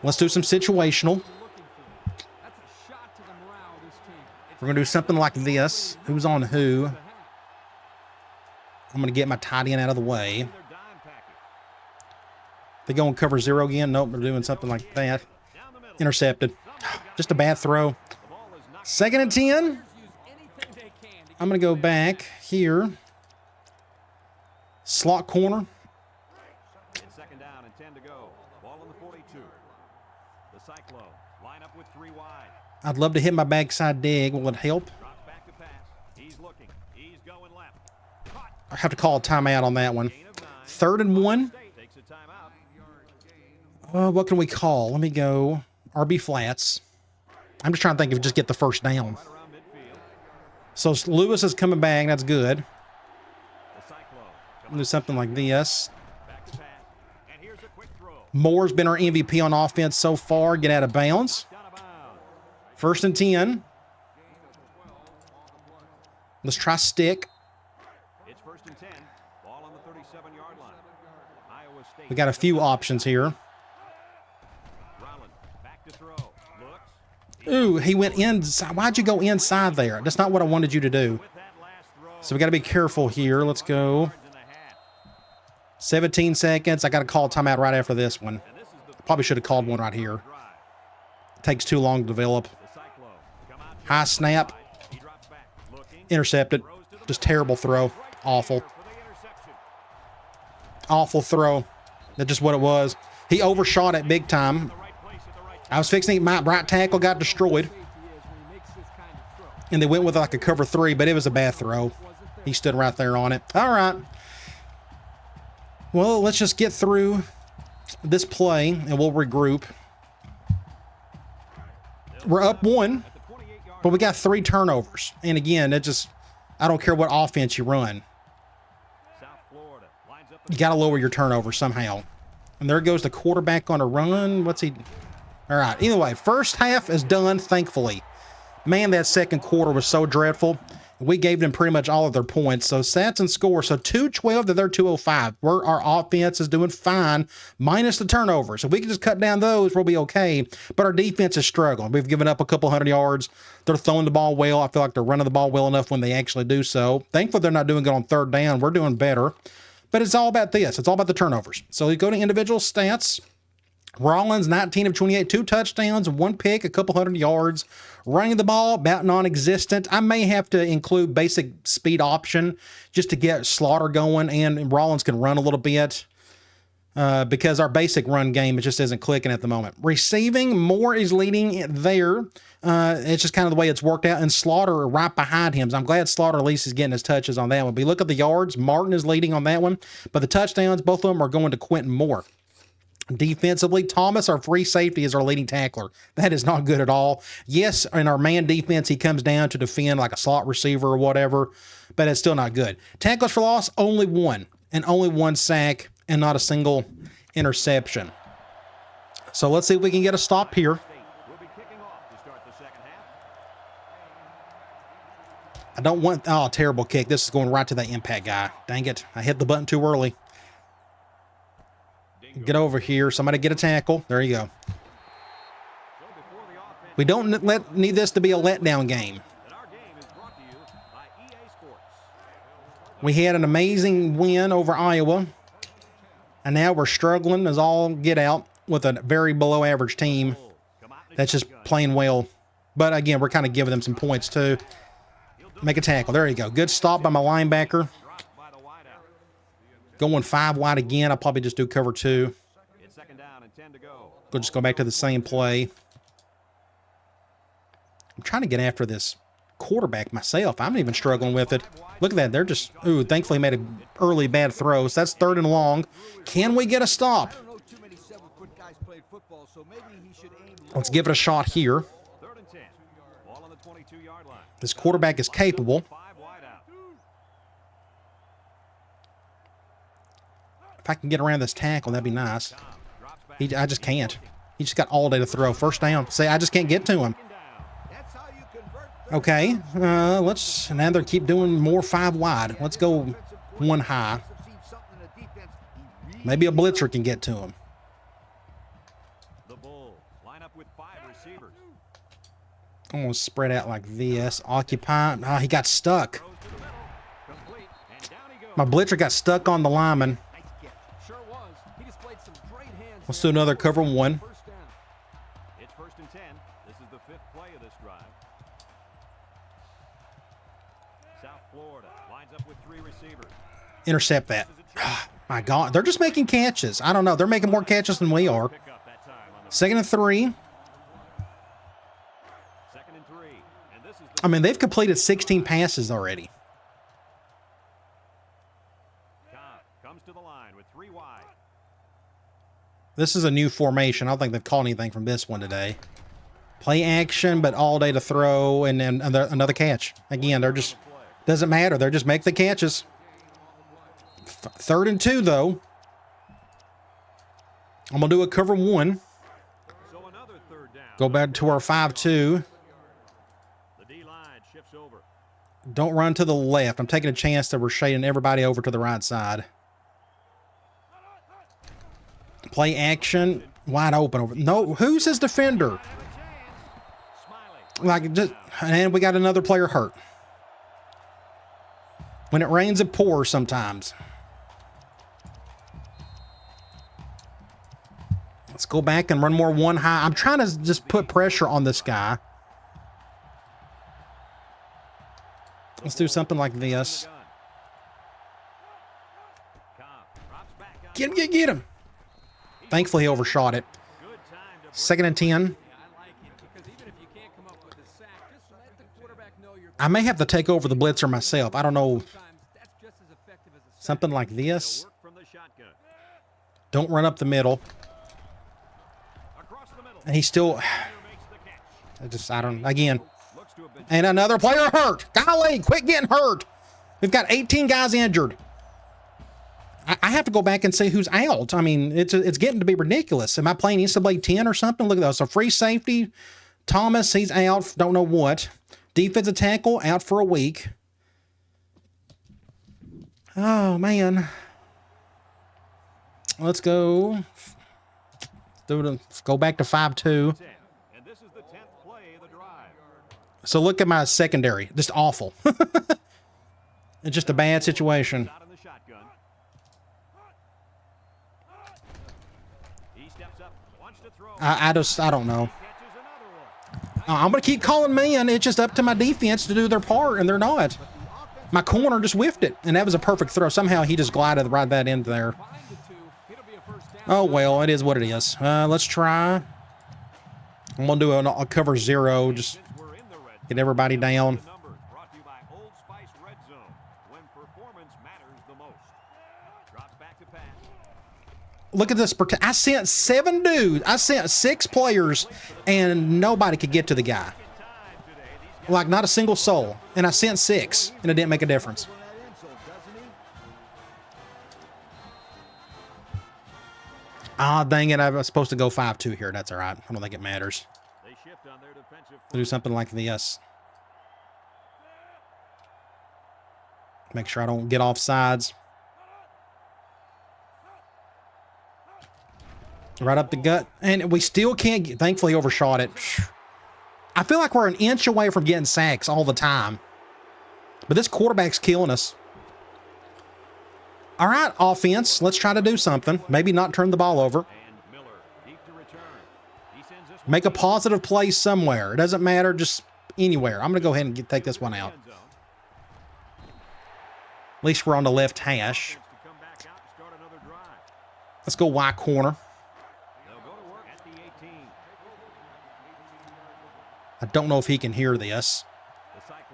A: Let's do some situational. We're going to do something like this. Who's on who? I'm going to get my tight end out of the way. They go and cover 0 again. Nope, they're doing something like that. Intercepted. Just a bad throw. 2nd and 10. I'm going to go back here. Slot corner.
B: It's 2nd down and 10 to go. Ball on the 42. The Cyclone line up with 3 wide.
A: I'd love to hit my backside dig. Will it help?
B: Drops back to pass. He's looking. He's going left.
A: I have to call a timeout on that one. 3rd and 1.
B: Takes a timeout.
A: What can we call? Let me go RB flats. I'm just trying to think if just get the first down. So Lewis is coming back. That's good. Do something like this. Moore's been our MVP on offense so far. Get out of bounds. 1st and 10. Let's try stick.
B: It's 1st and 10. Ball on the 37-yard line. Iowa State.
A: We got a few options here.
B: Back to throw. Looks.
A: Ooh, he went inside. Why'd you go inside there? That's not what I wanted you to do. So we got to be careful here. Let's go. 17 seconds. I got to call a timeout right after this one. Probably should have called one right here. It takes too long to develop. High snap. Intercepted. Just terrible throw. Awful. Awful throw. That's just what it was. He overshot it big time. I was fixing it. My right tackle got destroyed. And they went with like a cover 3, but it was a bad throw. He stood right there on it. All right. Well, let's just get through this play and we'll regroup. We're up 1, but we got 3 turnovers. And again, I don't care what offense you run. You got to lower your turnover somehow. And there goes the quarterback on a run. What's he? All right. Anyway, first half is done, thankfully. Man, that second quarter was so dreadful. We gave them pretty much all of their points. So stats and score. So 212 to their 205. Our offense is doing fine, minus the turnovers. If we can just cut down those, we'll be okay. But our defense is struggling. We've given up a couple hundred yards. They're throwing the ball well. I feel like they're running the ball well enough when they actually do so. Thankfully, they're not doing it on third down. We're doing better. But it's all about this. It's all about the turnovers. So you go to individual stats. Rollins, 19 of 28, 2 touchdowns, 1 pick, a couple hundred yards. Running the ball, about non-existent. I may have to include basic speed option just to get Slaughter going, and Rollins can run a little bit because our basic run game, it just isn't clicking at the moment. Receiving, Moore is leading there. It's just kind of the way it's worked out, and Slaughter right behind him. So I'm glad Slaughter at least is getting his touches on that one. But you look at the yards, Martin is leading on that one, but the touchdowns, both of them are going to Quentin Moore. Defensively, Thomas, our free safety, is our leading tackler. That is not good at all. Yes, in our man defense, he comes down to defend like a slot receiver or whatever, but it's still not good. Tackles for loss, only 1, and only 1 sack, and not a single interception. So let's see if we can get a stop here. I don't want, oh, terrible kick. This is going right to that impact guy. Dang it. I hit the button too early. Get over here. Somebody get a tackle. There you go. We don't need this to be a letdown game. We had an amazing win over Iowa, and now we're struggling as all get out with a very below average team that's just playing well. But again, we're kind of giving them some points too. Make a tackle. There you go. Good stop by my linebacker. Going 5 wide again. I'll probably just do cover 2. We'll just go back to the same play. I'm trying to get after this quarterback myself. I'm even struggling with it. Look at that. They're just, ooh, thankfully made an early bad throw. So that's 3rd and long. Can we get a stop? Let's give it a shot here. This quarterback is capable. If I can get around this tackle, that'd be nice. I just can't. He just got all day to throw. First down. Say, I just can't get to him. Okay. Let's now keep doing more 5 wide. Let's go 1 high. Maybe a blitzer can get to him. I'm going to spread out like this. Occupy. Oh, he got stuck. My blitzer got stuck on the lineman. Let's do another cover 1.
B: It's 1st and 10. This is the 5th play of this drive. South Florida lines up with 3 receivers.
A: Intercept that. Oh, my God. They're just making catches. I don't know. They're making more catches than we are. 2nd and 3. I mean, they've completed 16 passes already. Comes to the line with 3 wide. This is a new formation. I don't think they've caught anything from this one today. Play action, but all day to throw, and then another catch. Again, they're just, doesn't matter. They're just make the catches. 3rd and 2, though. I'm going to do a cover 1. Go back to our 5-2. Don't run to the left. I'm taking a chance that we're shading everybody over to the right side. Play action. Wide open over. No, who's his defender? Like, just, and we got another player hurt. When it rains, it pours sometimes. Let's go back and run more 1 high. I'm trying to just put pressure on this guy. Let's do something like this. Get him, get him. Thankfully, he overshot it. 2nd and 10. I may have to take over the blitzer myself. I don't know. Something like this. Don't run up the middle. And he's still... I don't... Again. And another player hurt. Golly, quit getting hurt. We've got 18 guys injured. I have to go back and see who's out. I mean, it's getting to be ridiculous. Am I playing NCAA 10 or something? Look at those. So free safety. Thomas, he's out. Don't know what. Defensive tackle, out for a week. Oh, man. Let's go. Let's go back to 5-2. So look at my secondary. Just awful. It's just a bad situation. I don't know. I'm going to keep calling man. It's just up to my defense to do their part, and they're not. My corner just whiffed it, and that was a perfect throw. Somehow he just glided right that in there. Oh, well, it is what it is. Let's try. I'm going to do a cover 0. Just get everybody down. Look at this. I sent 7 dudes. I sent 6 players, and nobody could get to the guy. Like, not a single soul. And I sent 6, and it didn't make a difference. Ah, dang it. I was supposed to go 5-2 here. That's all right. I don't think it matters. Do something like this. Make sure I don't get off sides. Right up the gut. And we still can't get, thankfully overshot it. I feel like we're an inch away from getting sacks all the time. But this quarterback's killing us. All right, offense. Let's try to do something. Maybe not turn the ball over. Make a positive play somewhere. It doesn't matter, just anywhere. I'm going to go ahead and take this one out. At least we're on the left hash. Let's go Y corner. I don't know if he can hear this.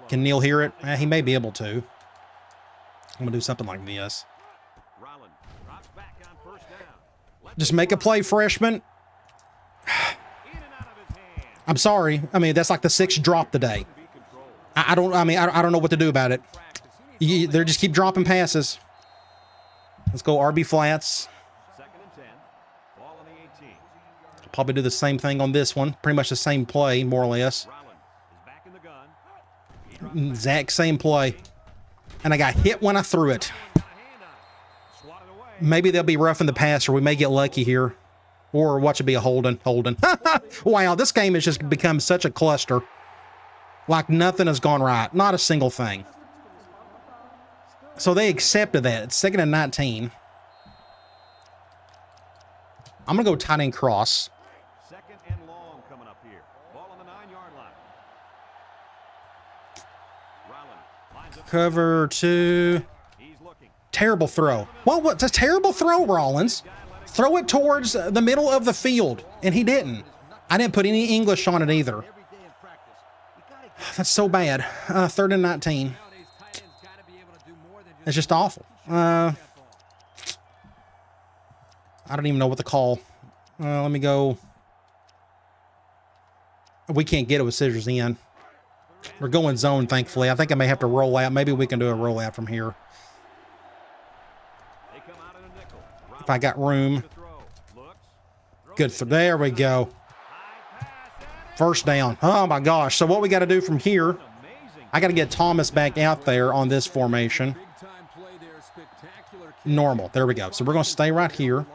A: Can Neil hear it? He may be able to. I'm going to do something like this. Just make a play, freshman. I'm sorry. I mean, that's like the 6th drop today. I don't know what to do about it. They just keep dropping passes. Let's go RB flats. Probably do the same thing on this one. Pretty much the same play, more or less. Exact same play. And I got hit when I threw it. Maybe they'll be roughing the passer. We may get lucky here. Or watch it be a holding. Wow, this game has just become such a cluster. Like nothing has gone right. Not a single thing. So they accepted that. It's 2nd and 19. I'm going to go tight end cross. Cover 2. Terrible throw. Well, what's a terrible throw, Rollins? Throw it towards the middle of the field, and he didn't. I didn't put any English on it either. That's so bad. 3rd and 19. It's just awful. I don't even know what to call. Let me go. We can't get it with scissors in. We're going zone, thankfully. I think I may have to roll out. Maybe we can do a roll out from here. If I got room. Good. There we go. First down. Oh, my gosh. So what we got to do from here, I got to get Thomas back out there on this formation. Normal. There we go. So we're going to stay right here.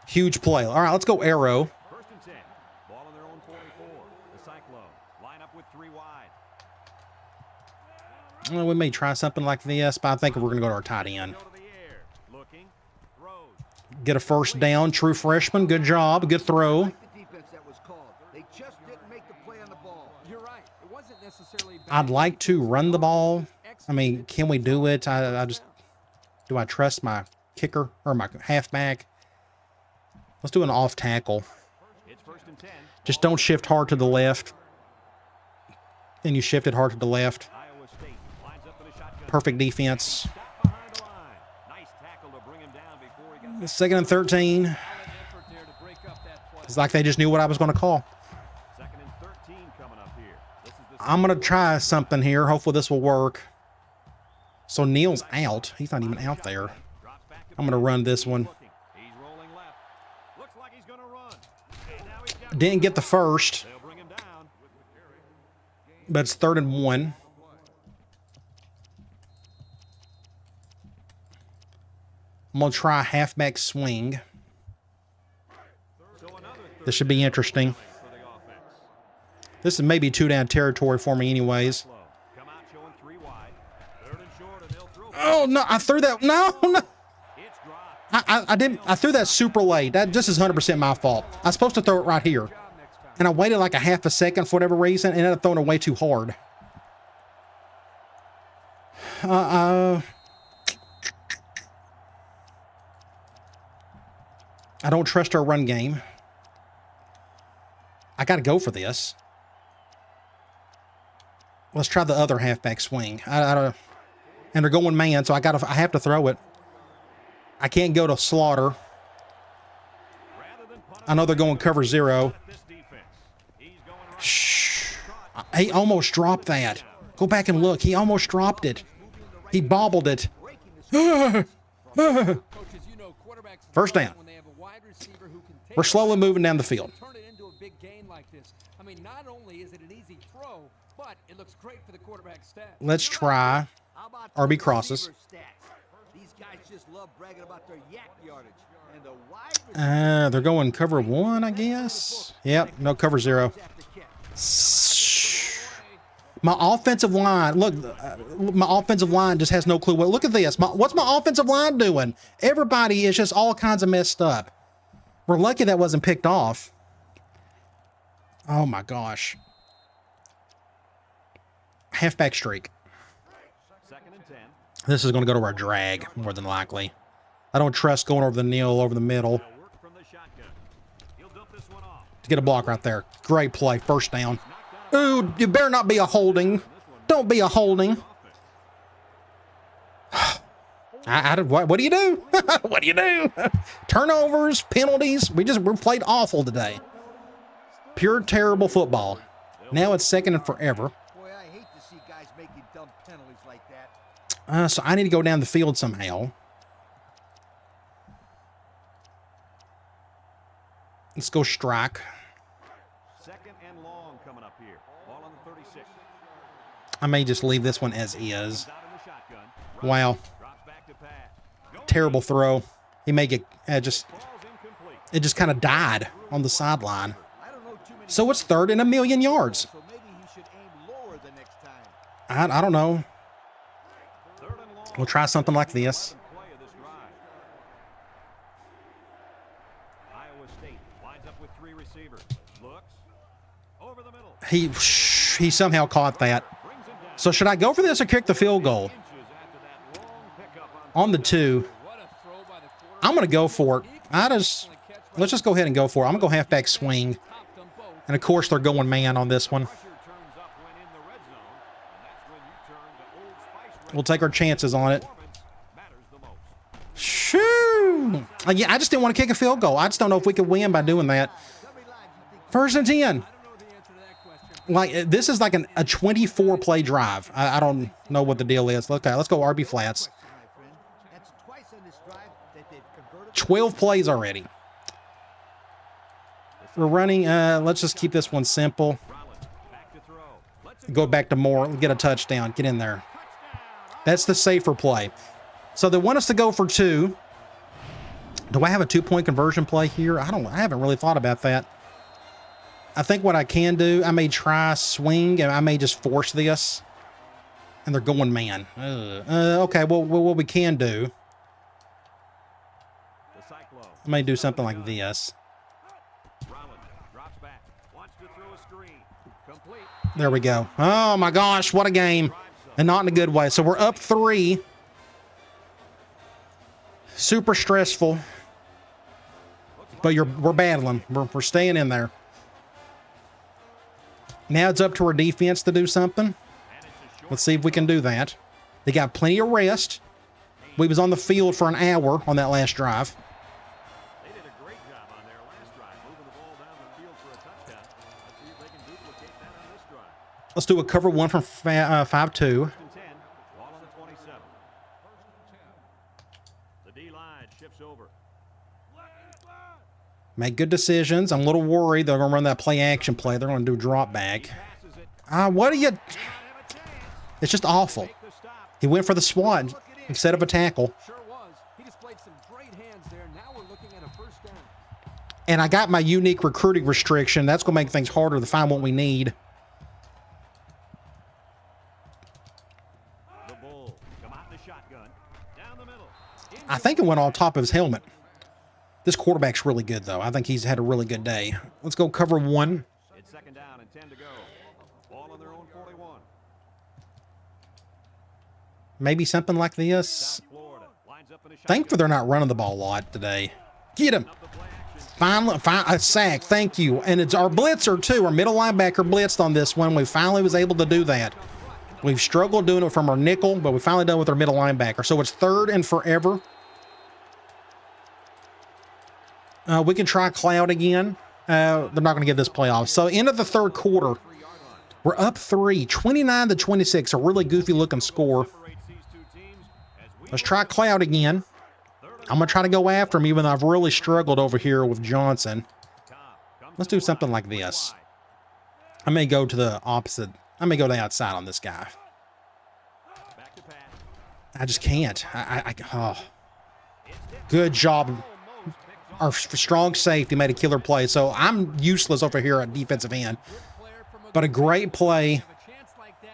A: Huge play. All right, let's go arrow. Well, we may try something like this, but I think we're going to go to our tight end. Get a first down. True freshman. Good job. Good throw. I'd like to run the ball. I mean, can we do it? Do I trust my kicker or my halfback? Let's do an off tackle. Just don't shift hard to the left. And you shifted hard to the left.
B: Iowa State lines up in a shotgun.
A: Perfect defense.
B: Stop behind the line. Nice tackle to bring him down before he got
A: 2nd and 13. It's like they just knew what I was going to call.
B: 2nd and 13 coming up here. This is the
A: I'm going to try something here. Hopefully this will work. So Neal's out. He's not even out there.
B: drops back to
A: I'm going to run this one.
B: looking. He's rolling left. Looks like he's going to run. And now he's got
A: Didn't get the first,
B: They'll bring him down.
A: but it's 3rd and 1. I'm going to try a halfback swing.
B: So another
A: This should be interesting.
B: for the offense.
A: This is maybe 2-down territory for me anyways.
B: Slow. Come out showing 3 wide. 3rd and short, and they'll throw.
A: Oh, no, I threw that. No.
B: It's dropped.
A: I didn't. I threw that super late. That just is 100% my fault. I was supposed to throw it right here. And I waited like a half a second for whatever reason and ended up throwing it way too hard. I don't trust our run game. I got to go for this. Let's try the other halfback swing. I don't. And they're going man, so I have to throw it. I can't go to Slaughter.
B: Rather than punt
A: I know they're going cover 0.
B: this defense. He's going right.
A: Shh. He almost dropped that. Go back and look. He almost dropped it. He bobbled it. First down. We're slowly moving down the field.
C: Turn it into a big gain like this. I mean, not only is it an easy throw, but it looks great for the quarterback's stats.
A: Let's try
D: How about
A: RB
D: the
A: crosses.
D: receiver stats? These guys just love bragging about their yak yardage. And the wide
A: They're going cover 1, I guess. Yep, no cover 0.
D: after catch.
A: Shh. My offensive line, look, my offensive line just has no clue. Look at this. What's my offensive line doing? Everybody is just all kinds of messed up. We're lucky that wasn't picked off. Oh my gosh. Halfback streak.
B: 2nd and 10.
A: This is going to go to our drag, more than likely. I don't trust going over the Neal over the middle.
B: They'll work from the shotgun. He'll dump this one off.
A: To get a block right there. Great play. First down. Ooh, you better not be a holding. Don't be a holding. What do you do? What do you do? Turnovers, penalties. We played awful today. Pure terrible football. Now it's 2nd and forever.
D: Boy, I hate to see guys making dumb penalties like that.
A: So I need to go down the field somehow. Let's go strike.
B: 2nd and long coming up here. Ball on the 36.
A: I may just leave this one as is.
B: Out in the shotgun.
A: Wow.
B: Drops back to pass. Go.
A: Terrible throw. He may get
B: Ball's incomplete.
A: it just kind of died on the sideline.
D: I don't know too many.
A: So it's 3rd and 1,000,000 yards.
D: So maybe he should aim lower the next time.
A: I don't know.
B: 3rd and long.
A: We'll try something like this.
B: Play of this drive. Iowa State lines up with 3 receivers. Looks over the middle.
A: He somehow caught that.
B: Brings him down.
A: So should I go for this or kick the field goal?
B: Inches after that long pickup on
A: On the 2.
C: What a throw by the quarterback.
A: I'm going to go for it. Let's just go ahead and go for it. I'm going to go halfback swing.
C: Topped them both.
A: And of course they're going man on this one.
B: pressure turns up when in the red zone, and that's when you turn to Old Spice
A: We'll take our chances on it.
B: performance matters the most.
A: Shoo! Yeah, I just didn't want to kick a field goal. I just don't know if we could win by doing that. 1st and 10.
C: I don't know the answer to that question.
A: Like, this is like a 24 play drive. I don't know what the deal is. Okay, let's go RB flats.
D: My friend. That's twice on this drive that they've converted.
A: 12 plays already. We're running. Let's just keep this one simple.
B: Rollins back to throw. Let's
A: Go back to Moore. Get a touchdown. Get in there. That's the safer play. So they want us to go for 2. Do I have a 2-point conversion play here? I haven't really thought about that. I think what I can do, I may try swing and I may just force this. And they're going man. Okay, well, what we can do,
B: the Cyclone.
A: I may do something like this.
B: Rollins drops back. Wants to throw a screen. Complete.
A: There we go. Oh my gosh, what a game. And not in a good way. So we're up 3. Super stressful. But we're battling. We're staying in there. Now it's up to our defense to do something. Let's see if we can do that. They got plenty of rest. We was on the field for an hour on that last drive.
B: They did a great job on their last drive, moving the ball down the field for a touchdown. Let's see if they can duplicate that on this drive.
A: Let's do a cover one from 5-2.
B: First and 10, ball on the 27. The D-line shifts over.
A: Make good decisions. I'm a little worried they're going to run that play action play. They're going to do drop back. What are you... It's just awful. He went for the swat instead of a tackle.
C: Sure was. He displayed some great hands there. Now we're looking at a first down.
A: And I got my unique recruiting restriction. That's going to make things harder to find what we need.
B: The bull come out in the shotgun. Down the middle.
A: I think it went on top of his helmet. This quarterback's really good, though. I think he's had a really good day. Let's go cover one.
B: It's second down and 10 to go. Ball on their own 41.
A: Maybe something like this.
B: South Florida lines up in a
A: Thankfully, they're not running the ball a lot today. Get him. Finally, a sack. Thank you. And it's our blitzer, too. Our middle linebacker blitzed on this one. We finally was able to do that. We've struggled doing it from our nickel, but we finally done with our middle linebacker. So it's 3rd and forever. We can try cloud again. They're not going to give this play off. So end of the 3rd quarter, we're up 3, 29-26. A really goofy looking score. Let's try cloud again. I'm going to try to go after him, even though I've really struggled over here with Johnson. Let's do something like this. I may go to the opposite. I may go to the outside on this guy. I just can't. Oh. Good job. Our strong safety made a killer play, so I'm useless over here at defensive end. But a great play,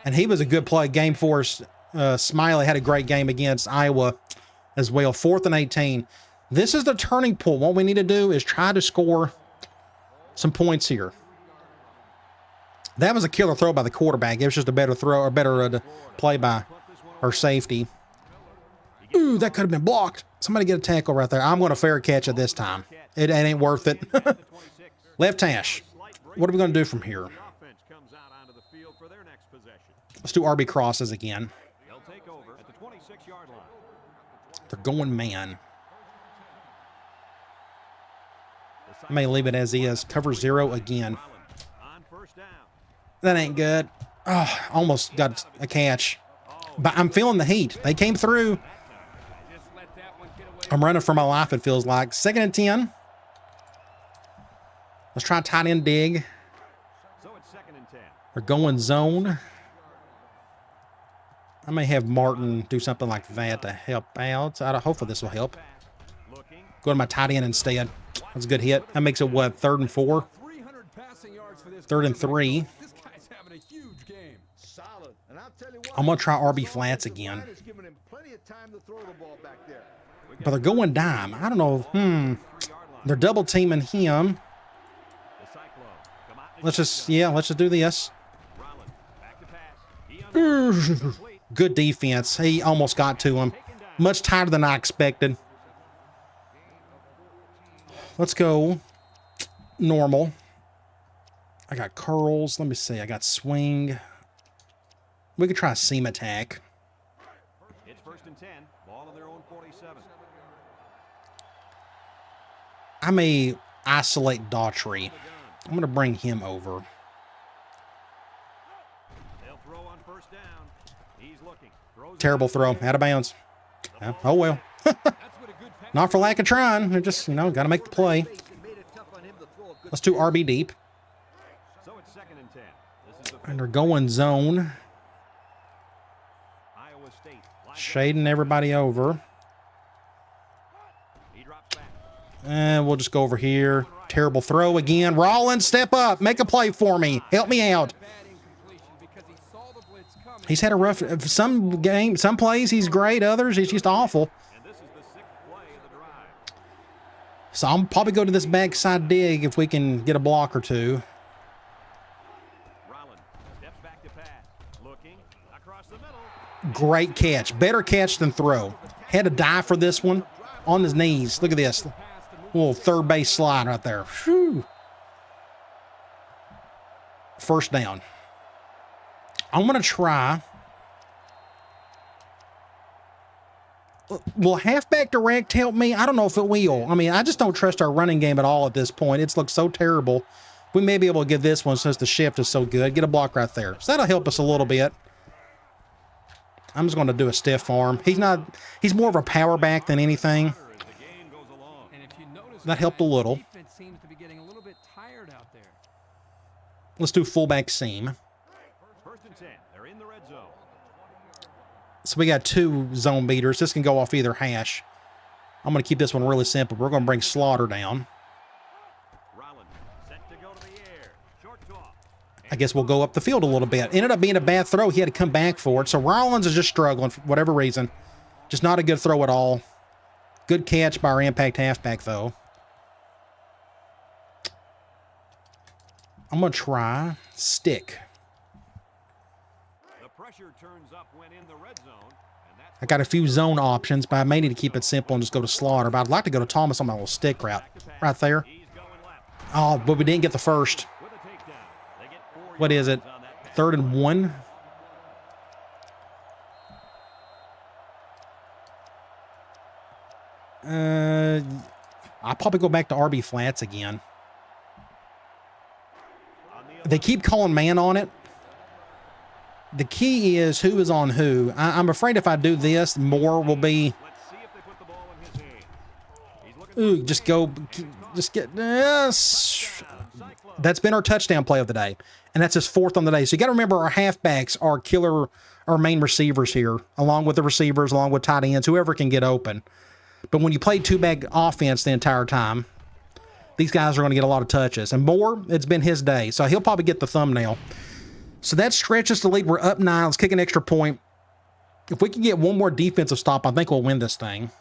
A: and he was a good play. Game 4, Smiley had a great game against Iowa as well. 4th and 18. This is the turning point. What we need to do is try to score some points here. That was a killer throw by the quarterback. It was just a better throw, or better play by our safety. Ooh, that could have been blocked. Somebody get a tackle right there. I'm going to fair catch it this time. It ain't worth it. Left hash. What are we going to do from here? Let's do RB crosses again. They're going man. I may leave it as is. Cover 0 again. That ain't good. Oh, almost got a catch. But I'm feeling the heat. They came through. I'm running for my life, it feels like. 2nd and 10. Let's try tight end dig. We're going zone. I may have Martin do something like that to help out. Hopefully this will help. Go to my tight end instead. That's a good hit. That makes it, what, 3rd and 4? 3rd and 3. I'm going to try RB flats again. But they're going dime. I don't know. They're double teaming him. Let's just do this. Good defense. He almost got to him. Much tighter than I expected. Let's go normal. I got curls. Let me see. I got swing. We could try a seam attack.
B: It's 1st and 10. Ball on their own 47.
A: I may isolate Daughtry. I'm going to bring him over.
B: They'll throw on 1st down. He's looking.
A: Terrible throw. Out of bounds. Yeah, oh, well. Not for lack of trying. They're just, got to make the play. Let's do RB deep.
B: So it's 2nd and 10. This is
A: And they're going zone.
B: Iowa State.
A: Shading everybody over.
B: He drops back.
A: And we'll just go over here. Terrible throw again. Rollins, step up. Make a play for me. Help me out. He's had a rough, some plays he's great, others he's just awful.
B: And this is the 6th play of the drive.
A: So I'll probably go to this backside dig if we can get a block or two.
B: Rollins steps back to pass. Looking across the middle.
A: Great catch. Better catch than throw. Had to die for this one. On his knees. Look at this. Little third base slide right there. Whew. first down. I'm going to try. Will halfback direct help me? I don't know if it will. I mean, I just don't trust our running game at all at this point. It's looked so terrible. We may be able to get this one since the shift is so good. Get a block right there. So that'll help us a little bit. I'm just going to do a stiff arm. He's more of a power back than anything. That helped a little.
C: Defense seems to be getting a little bit tired out there.
A: Let's do fullback seam.
B: First and 10. They're in the red zone.
A: So we got 2 zone beaters. This can go off either hash. I'm going to keep this one really simple. We're going to bring Slaughter down.
B: Rollins set to go to the air. Short toss.
A: I guess we'll go up the field a little bit. Ended up being a bad throw. He had to come back for it. So Rollins is just struggling for whatever reason. Just not a good throw at all. Good catch by our impact halfback, though. I'm going to try stick.
B: The pressure turns up when in the red zone, and that's
A: I got a few zone options, but I may need to keep it simple and just go to Slaughter. But I'd like to go to Thomas on my little stick route. Right there.
B: he's going left
A: Oh, but we didn't get the first.
B: with a takedown. They get 4
A: What is it?
B: yards on that pass.
A: 3rd and 1? I'll probably go back to RB flats again. They keep calling man on it. The key is who is on who. I'm afraid if I do this, more will be.
B: Let's see if they put the ball in his hand. He's looking
A: Ooh, just get. Yes. That's been our touchdown play of the day, and that's his 4th on the day. So you got to remember our halfbacks are killer, our main receivers here, along with the receivers, along with tight ends, whoever can get open. But when you play 2-back offense the entire time, these guys are going to get a lot of touches. And Moore, it's been his day, so he'll probably get the thumbnail. So that stretches the lead. We're up 9. Let's kick an extra point. If we can get one more defensive stop, I think we'll win this thing.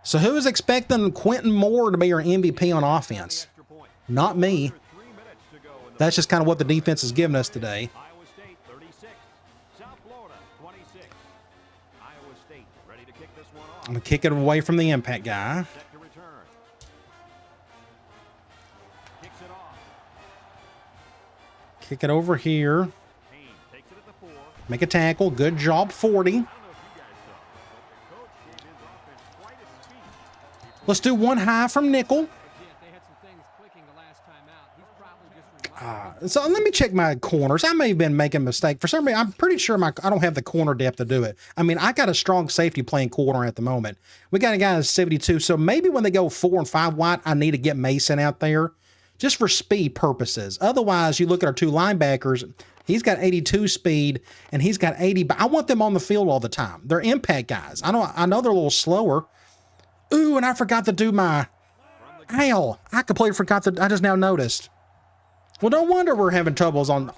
A: So who is expecting Quentin Moore to be our MVP on offense? Not me.
B: 3 minutes to go in the
A: That's just kind of what the defense has given us today.
B: Iowa State 36, South Florida 26. Iowa State ready to kick this one off.
A: I'm going to kick it away from the impact guy.
B: Set to return. Kicks it off.
A: Kick it over here.
B: Payne takes it at the 4.
A: Make a tackle. Good job, 40.
B: I don't know if you guys saw, but the coach gave his offense quite a speech.
A: Let's do one high from nickel.
C: Yeah, they had some things clicking the last time out. He's probably just reminded.
A: So let me check my corners. I may have been making a mistake. For some reason, I'm pretty sure I don't have the corner depth to do it. I mean, I got a strong safety playing corner at the moment. We got a guy at 72, so maybe when they go 4 and 5 wide, I need to get Mason out there just for speed purposes. Otherwise, you look at our 2 linebackers, he's got 82 speed and he's got 80, but I want them on the field all the time. They're impact guys. I know they're a little slower. Ooh, and I forgot to do my, ow, I completely forgot I just now noticed. Well, no wonder we're having troubles on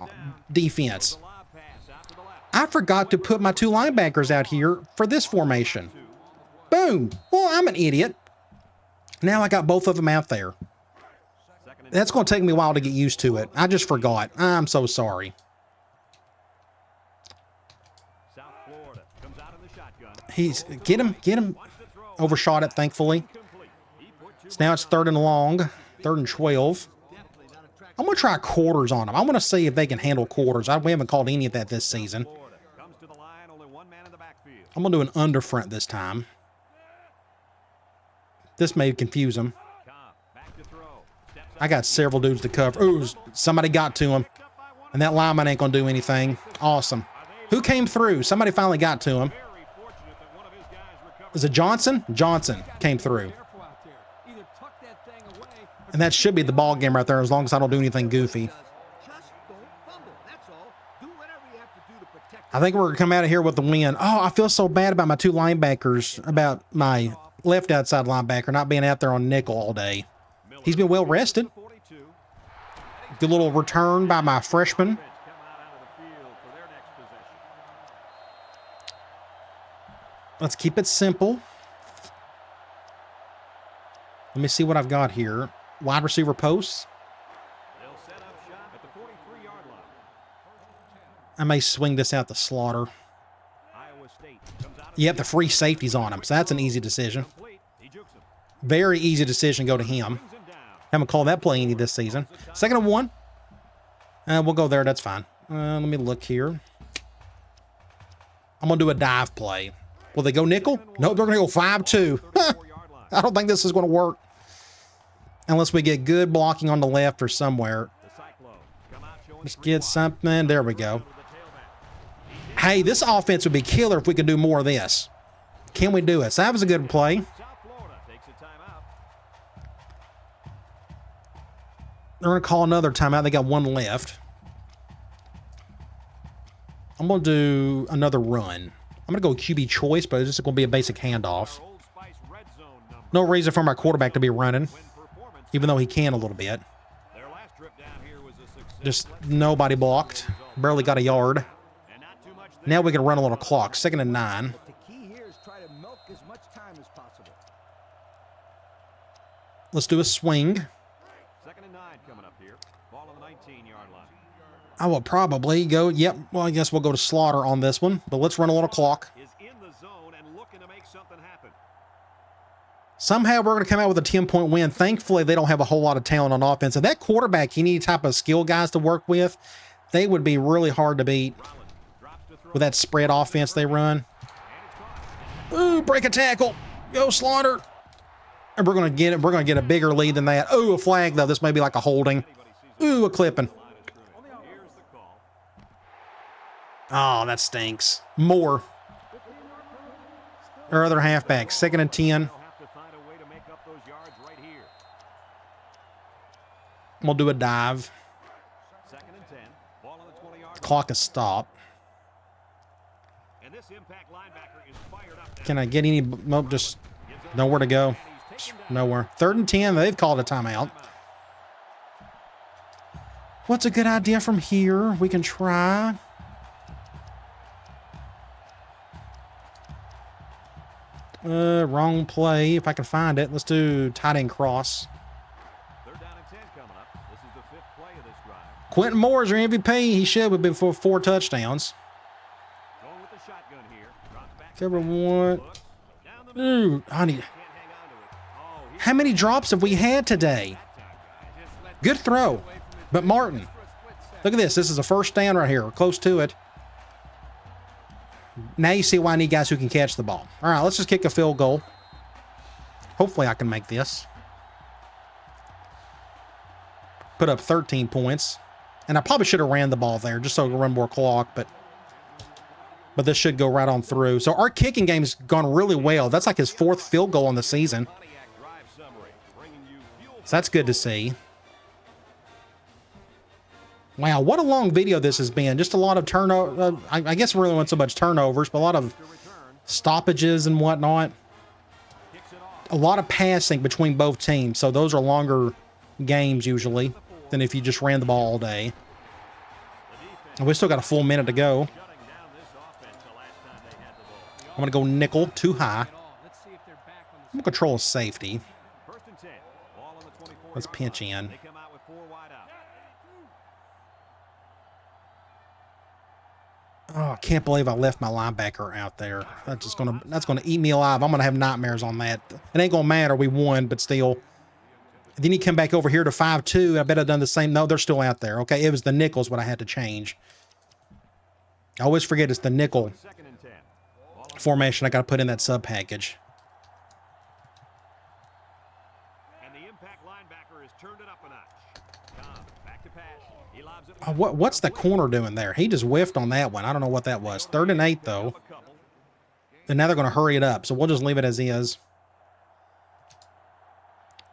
A: defense.
B: The lob pass out to the left.
A: I forgot to put my 2 linebackers out here for this formation. Boom. Well, I'm an idiot. Now I got both of them out there.
B: Second and
A: That's going to take me a while to get used to it. I just forgot. I'm so sorry.
B: South Florida comes out in the shotgun.
A: He's get him.
B: Wants to throw.
A: Overshot it, thankfully.
B: Complete. He put 2
A: So now it's 3rd and long, 3rd and 12. I'm going to try quarters on them. I want to see if they can handle quarters. We haven't called any of that this season.
B: Florida comes to the line, only 1 man in the backfield.
A: I'm going to do an underfront this time. This may confuse him.
B: Cobb back to throw. Steps
A: I got several dudes to cover. Ooh, somebody got to him.
B: up by 1.
A: And that lineman ain't going to do anything. Awesome. Who came through? Somebody finally got to him.
B: Very fortunate that one of his guys recovered.
A: Is it Johnson? Johnson came through.
C: Careful out there. Either tuck that thing away or
A: And that should be the ball game right there as long as I don't do anything goofy.
D: Just don't fumble. That's all. Do whatever you have to do to protect.
A: I think we're going to come out of here with the win. Oh, I feel so bad about my 2 linebackers, about my left outside linebacker not being out there on nickel all day. He's been well rested.
B: 42.
A: Good little return by my freshman.
B: Come out onto the field for their next possession.
A: Let's keep it simple. Let me see what I've got here. Wide receiver posts.
B: They'll set up shop at the 43-yard line.
A: I may swing this out to Slaughter.
B: Iowa State comes out of
A: Yep, the free safety's on him, so that's an easy decision.
B: complete. He jukes him.
A: Very easy decision, go to him.
B: Brings him down.
A: Haven't called that play any this season. 2nd and 1. We'll go there. That's fine. Let me look here. I'm going to do a dive play. Will they go nickel? Nope, they're going to go 5-2. I don't think this is going to work. Unless we get good blocking on the left or somewhere. Let's get something. There we go. Hey, this offense would be killer if we could do more of this. Can we do it? So that was a good play. They're going to call another timeout. They got one left. I'm going to do another run. I'm going to go QB choice, but it's just going to be a basic handoff. No reason for my quarterback to be running, even though he can a little bit. Just nobody blocked. Barely got a yard. Now we can run a little clock. 2nd and 9.
D: The key here is try to milk as much time as possible.
A: Let's do a swing.
B: 2nd and 9 coming up here. Ball on the 19-yard line.
A: I will probably go, yep, well, I guess we'll go to slaughter on this one, but let's run a little clock.
B: Is in the zone and looking to make something happen.
A: Somehow we're going to come out with a 10-point win. Thankfully, they don't have a whole lot of talent on offense. If that quarterback, any type of skill guys to work with, they would be really hard to beat with that spread offense they run. Ooh, break a tackle. Go slaughter. And we're going to get it. We're going to get a bigger lead than that. Ooh, a flag, though. This may be like a holding. Ooh, a clipping. Oh, that stinks. More. Our other halfback. 2nd and 10. We'll do a dive. Clock is stopped. Can I get any? Nope, just nowhere to go. Nowhere. 3rd and 10. They've called a timeout. What's a good idea from here? We can try. Wrong play. If I can find it, let's do tight end cross.
B: 3rd down and 10 coming up. This is the 5th play of this drive.
A: Quentin Moore is your MVP. He should have been for 4 touchdowns.
B: Going with the shotgun here. Drops back.
A: Cover 1.
B: Down the middle.
A: Ooh, honey.
B: Can't hang on to it. Oh, he
A: How many drops have we had today? Good throw. But Martin, look at this. This is a 1st down right here. Close to it. Now you see why I need guys who can catch the ball. All right, let's just kick a field goal. Hopefully I can make this. Put up 13 points. And I probably should have ran the ball there just so we can run more clock, but this should go right on through. So our kicking game's gone really well. That's like his 4th field goal on the season. So that's good to see. Wow, what a long video this has been. Just a lot of turnover. I guess it really wasn't so much turnovers, but a lot of stoppages and whatnot. A lot of passing between both teams. So those are longer games usually than if you just ran the ball all day. And we still got a full minute to go. I'm going to go nickel too high. I'm going to control a safety. Let's pinch in. Oh, I can't believe I left my linebacker out there. That's gonna eat me alive. I'm gonna have nightmares on that. It ain't gonna matter. We won, but still. Then you come back over here to 5-2. I bet I've done the same. No, they're still out there. Okay, it was the nickels what I had to change. I always forget it's the nickel formation I got to put in that sub package.
B: And the impact linebacker has turned it up a notch. Back to pass. He lobs it.
A: What's the corner doing there? He just whiffed on that one. I don't know what that was. 3rd and 8 though. And now they're going to hurry it up, so we'll just leave it as is.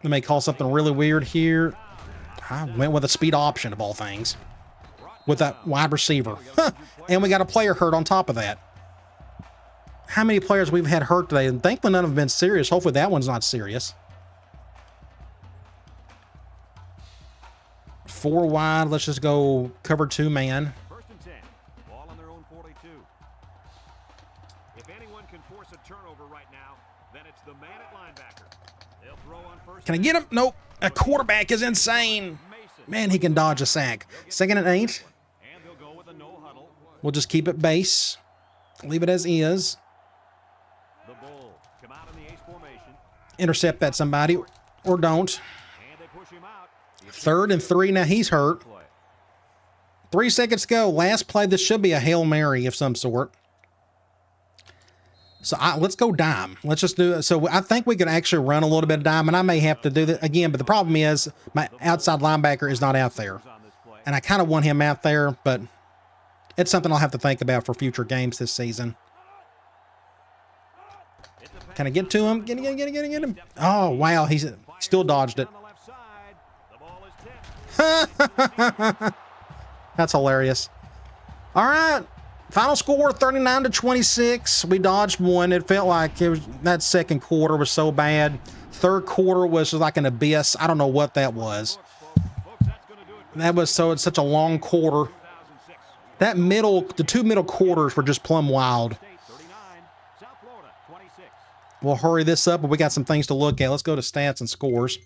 A: They may call something really weird here. I went with a speed option of all things. With that wide receiver. And we got a player hurt on top of that. How many players we've had hurt today? And thankfully none have been serious. Hopefully that one's not serious. 4 wide. Let's just go cover 2 man.
B: 1st and 10. Ball on their own 42. If anyone can force a turnover right now, then it's the man at linebacker. They'll throw on 1st.
A: Can I get him? Nope. A quarterback is insane. Man, he can dodge a sack. 2nd and 8.
B: And they'll go with a no huddle.
A: We'll just keep it base. Leave it as is.
B: The Bulls come out in the ace formation.
A: Intercept that somebody. Or don't.
B: And they push him out.
A: 3rd and 3. Now he's hurt. 3 seconds to go. Last play. This should be a Hail Mary of some sort. So let's go dime. Let's just do it. So I think we could actually run a little bit of dime, and I may have to do that again. But the problem is my outside linebacker is not out there, and I kind of want him out there, but it's something I'll have to think about for future games this season. Can I get to him? Get him. Oh, wow. He's still dodged it. That's hilarious. All right. Final score, 39-26. We dodged one. It felt like that second quarter was so bad. Third quarter was like an abyss. I don't know what that was. It's such a long quarter. The 2 middle quarters were just plumb wild. We'll hurry this up, but we got some things to look at. Let's go to stats and scores.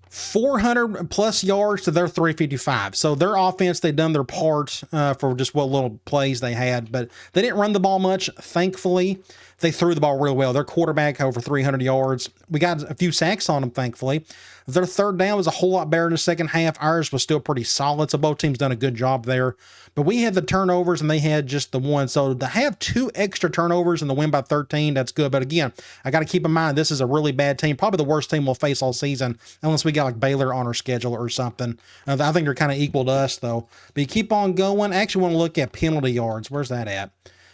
A: 400 plus yards to their 355. So their offense, they've done their part for just what little plays they had, but they didn't run the ball much. Thankfully, they threw the ball really well. Their quarterback over 300 yards. We got a few sacks on them, thankfully. Their third down was a whole lot better in the second half. Ours was still pretty solid, so both teams done a good job there. But we had the turnovers, and they had just the one. So to have 2 extra turnovers and the win by 13, that's good. But again, I got to keep in mind, this is a really bad team, probably the worst team we'll face all season, unless we got like Baylor on our schedule or something. I think they're kind of equal to us, though. But you keep on going. I actually want to look at penalty yards. Where's that at?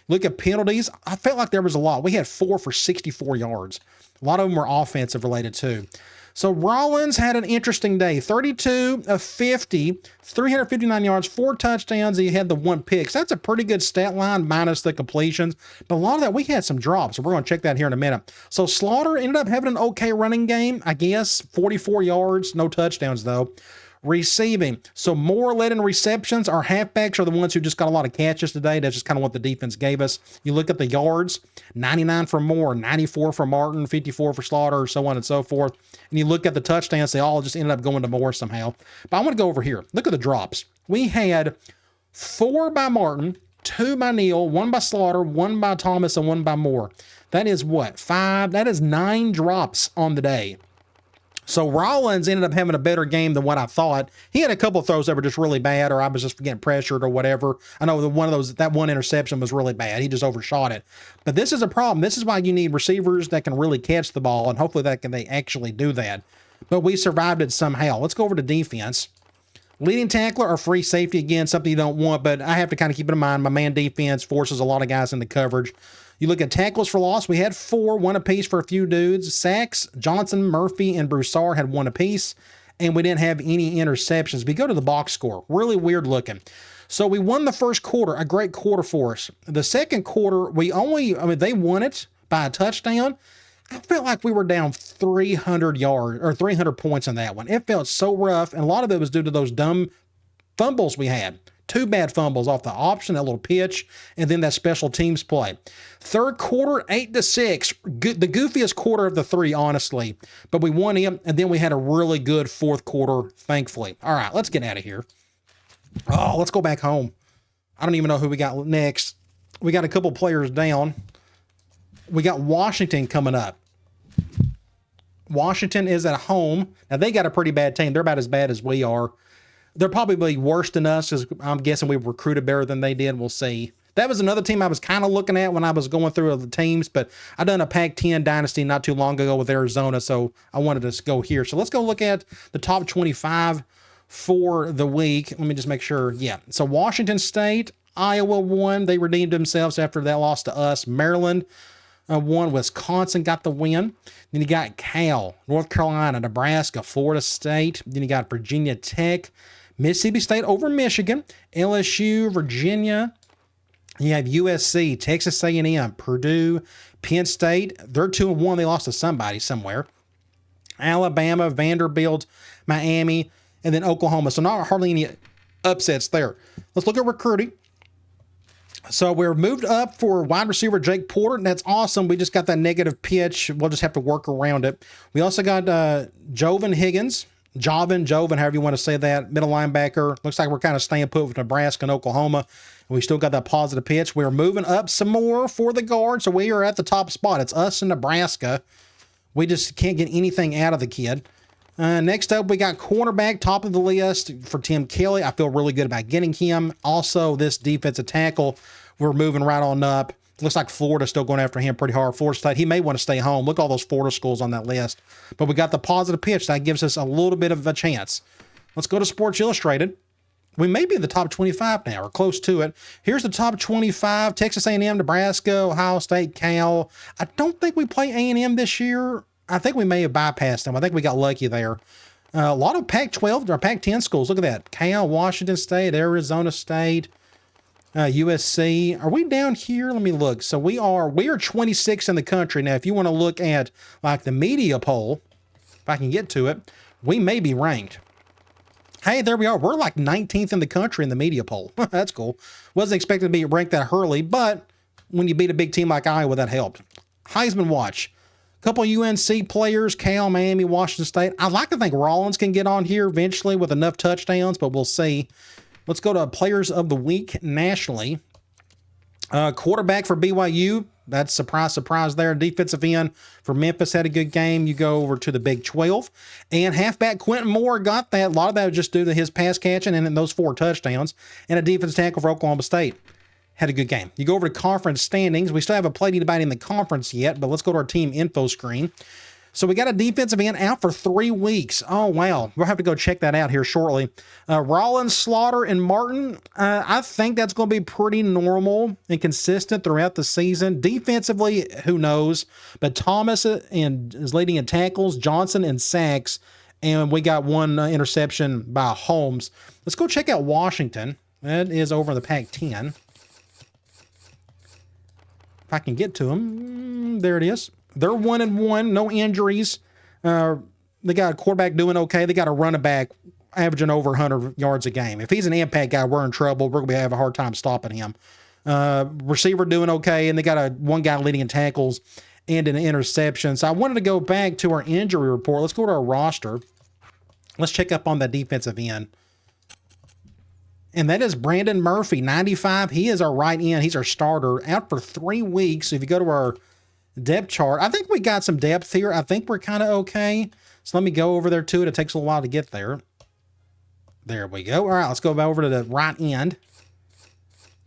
A: Look at penalties. I felt like there was a lot. We had 4 for 64 yards. A lot of them were offensive related, too. So Rollins had an interesting day. 32 of 50, 359 yards, 4 touchdowns. He had the 1 pick. So that's a pretty good stat line minus the completions. But a lot of that, we had some drops. So we're going to check that here in a minute. So Slaughter ended up having an okay running game, I guess. 44 yards, no touchdowns, though. Receiving. So Moore led in receptions. Our halfbacks are the ones who just got a lot of catches today. That's just kind of what the defense gave us. You look at the yards, 99 for Moore, 94 for Martin, 54 for Slaughter, so on and so forth. And you look at the touchdowns, they all just ended up going to Moore somehow. But I want to go over here. Look at the drops. We had 4 by Martin, 2 by Neal, 1 by Slaughter, 1 by Thomas, and 1 by Moore. That is what? 5? That is 9 drops on the day. So Rollins ended up having a better game than what I thought. He had a couple of throws that were just really bad, or I was just getting pressured or whatever. I know that one interception was really bad. He just overshot it. But this is a problem. This is why you need receivers that can really catch the ball, and hopefully they actually do that. But we survived it somehow. Let's go over to defense. Leading tackler or free safety, again, something you don't want, but I have to kind of keep it in mind. My man defense forces a lot of guys into coverage. You look at tackles for loss, we had 4, 1 apiece for a few dudes. Sacks, Johnson, Murphy, and Broussard had 1 apiece, and we didn't have any interceptions. We go to the box score, really weird looking. So we won the first quarter, a great quarter for us. The second quarter, they won it by a touchdown. I felt like we were down 300 yards or 300 points on that one. It felt so rough, and a lot of it was due to those dumb fumbles we had. 2 bad fumbles off the option, that little pitch, and then that special teams play. Third quarter, 8-6. The goofiest quarter of the 3, honestly. But we won it, and then we had a really good fourth quarter, thankfully. All right, let's get out of here. Oh, let's go back home. I don't even know who we got next. We got a couple players down. We got Washington coming up. Washington is at home. Now, they got a pretty bad team. They're about as bad as we are. They're probably worse than us, because I'm guessing we recruited better than they did. We'll see. That was another team I was kind of looking at when I was going through the teams, but I done a Pac-10 Dynasty not too long ago with Arizona, so I wanted to go here. So let's go look at the top 25 for the week. Let me just make sure. Yeah. So Washington State, Iowa won. They redeemed themselves after that loss to us. Maryland won. Wisconsin got the win. Then you got Cal, North Carolina, Nebraska, Florida State. Then you got Virginia Tech, Mississippi State over Michigan, LSU, Virginia. You have USC, Texas A&M, Purdue, Penn State. They're 2-1. They lost to somebody somewhere. Alabama, Vanderbilt, Miami, and then Oklahoma. So not hardly any upsets there. Let's look at recruiting. So we're moved up for wide receiver Jake Porter, and that's awesome. We just got that negative pitch. We'll just have to work around it. We also got Jovan Higgins, Jovan, however you want to say that, middle linebacker. Looks like we're kind of staying put with Nebraska and Oklahoma. We still got that positive pitch. We're moving up some more for the guard, so we are at the top spot. It's us and Nebraska. We just can't get anything out of the kid. Next up, we got cornerback, top of the list for Tim Kelly. I feel really good about getting him. Also, this defensive tackle, we're moving right on up. Looks like Florida's still going after him pretty hard. Florida State, he may want to stay home. Look at all those Florida schools on that list. But we got the positive pitch. That gives us a little bit of a chance. Let's go to Sports Illustrated. We may be in the top 25 now, or close to it. Here's the top 25. Texas A&M, Nebraska, Ohio State, Cal. I don't think we play A&M this year. I think we may have bypassed them. I think we got lucky there. A lot of Pac-12 or Pac-10 schools. Look at that. Cal, Washington State, Arizona State, USC. Are we down here? Let me look. So we are 26 in the country. Now, if you want to look at like the media poll, if I can get to it, we may be ranked. Hey, there we are. We're like 19th in the country in the media poll. That's cool. Wasn't expected to be ranked that early, but when you beat a big team like Iowa, that helped. Heisman watch. Couple UNC players, Cal, Miami, Washington State. I'd like to think Rollins can get on here eventually with enough touchdowns, but we'll see. Let's go to Players of the Week nationally. Quarterback for BYU. That's surprise there. Defensive end for Memphis had a good game. You go over to the Big 12. And halfback Quentin Moore got that. A lot of that was just due to his pass catching and then those 4 touchdowns. And a defensive tackle for Oklahoma State had a good game. You go over to conference standings. We still haven't played anybody in the conference yet, but let's go to our team info screen. So we got a defensive end out for 3 weeks. Oh, wow. We'll have to go check that out here shortly. Rollins, Slaughter, and Martin, I think that's going to be pretty normal and consistent throughout the season. Defensively, who knows? But Thomas is leading in tackles, Johnson in sacks, and we got 1 interception by Holmes. Let's go check out Washington. That is over in the Pac-10. If I can get to them. There it is. They're 1-1, no injuries. They got a quarterback doing okay. They got a running back averaging over 100 yards a game. If he's an impact guy, we're in trouble. We're going to have a hard time stopping him. Receiver doing okay, and they got one guy leading in tackles and an interception. So I wanted to go back to our injury report. Let's go to our roster. Let's check up on that defensive end. And that is Brandon Murphy, 95. He is our right end. He's our starter, out for 3 weeks. So if you go to our depth chart, I think we got some depth here. I think we're kind of okay. So let me go over there to it. It takes a little while to get there. There we go. All right, let's go over to the right end.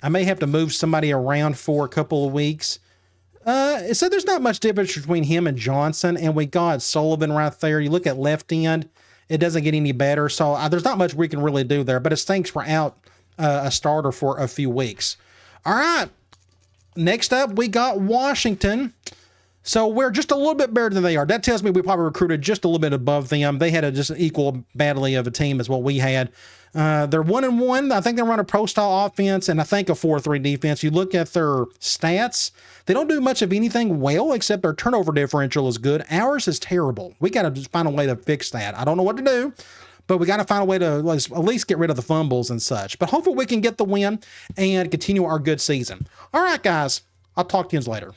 A: I may have to move somebody around for a couple of weeks. So there's not much difference between him and Johnson, and we got Sullivan right there. You look at left end, it doesn't get any better. So there's not much we can really do there, but it stinks we're out a starter for a few weeks. All right. Next up, we got Washington. So we're just a little bit better than they are. That tells me we probably recruited just a little bit above them. They had a just equal badly of a team as what we had. They're 1-1. I think they run a pro-style offense and I think a 4-3 defense. You look at their stats, they don't do much of anything well except their turnover differential is good. Ours is terrible. We got to just find a way to fix that. I don't know what to do, but we got to find a way to at least get rid of the fumbles and such. But hopefully we can get the win and continue our good season. All right, guys. I'll talk to you later.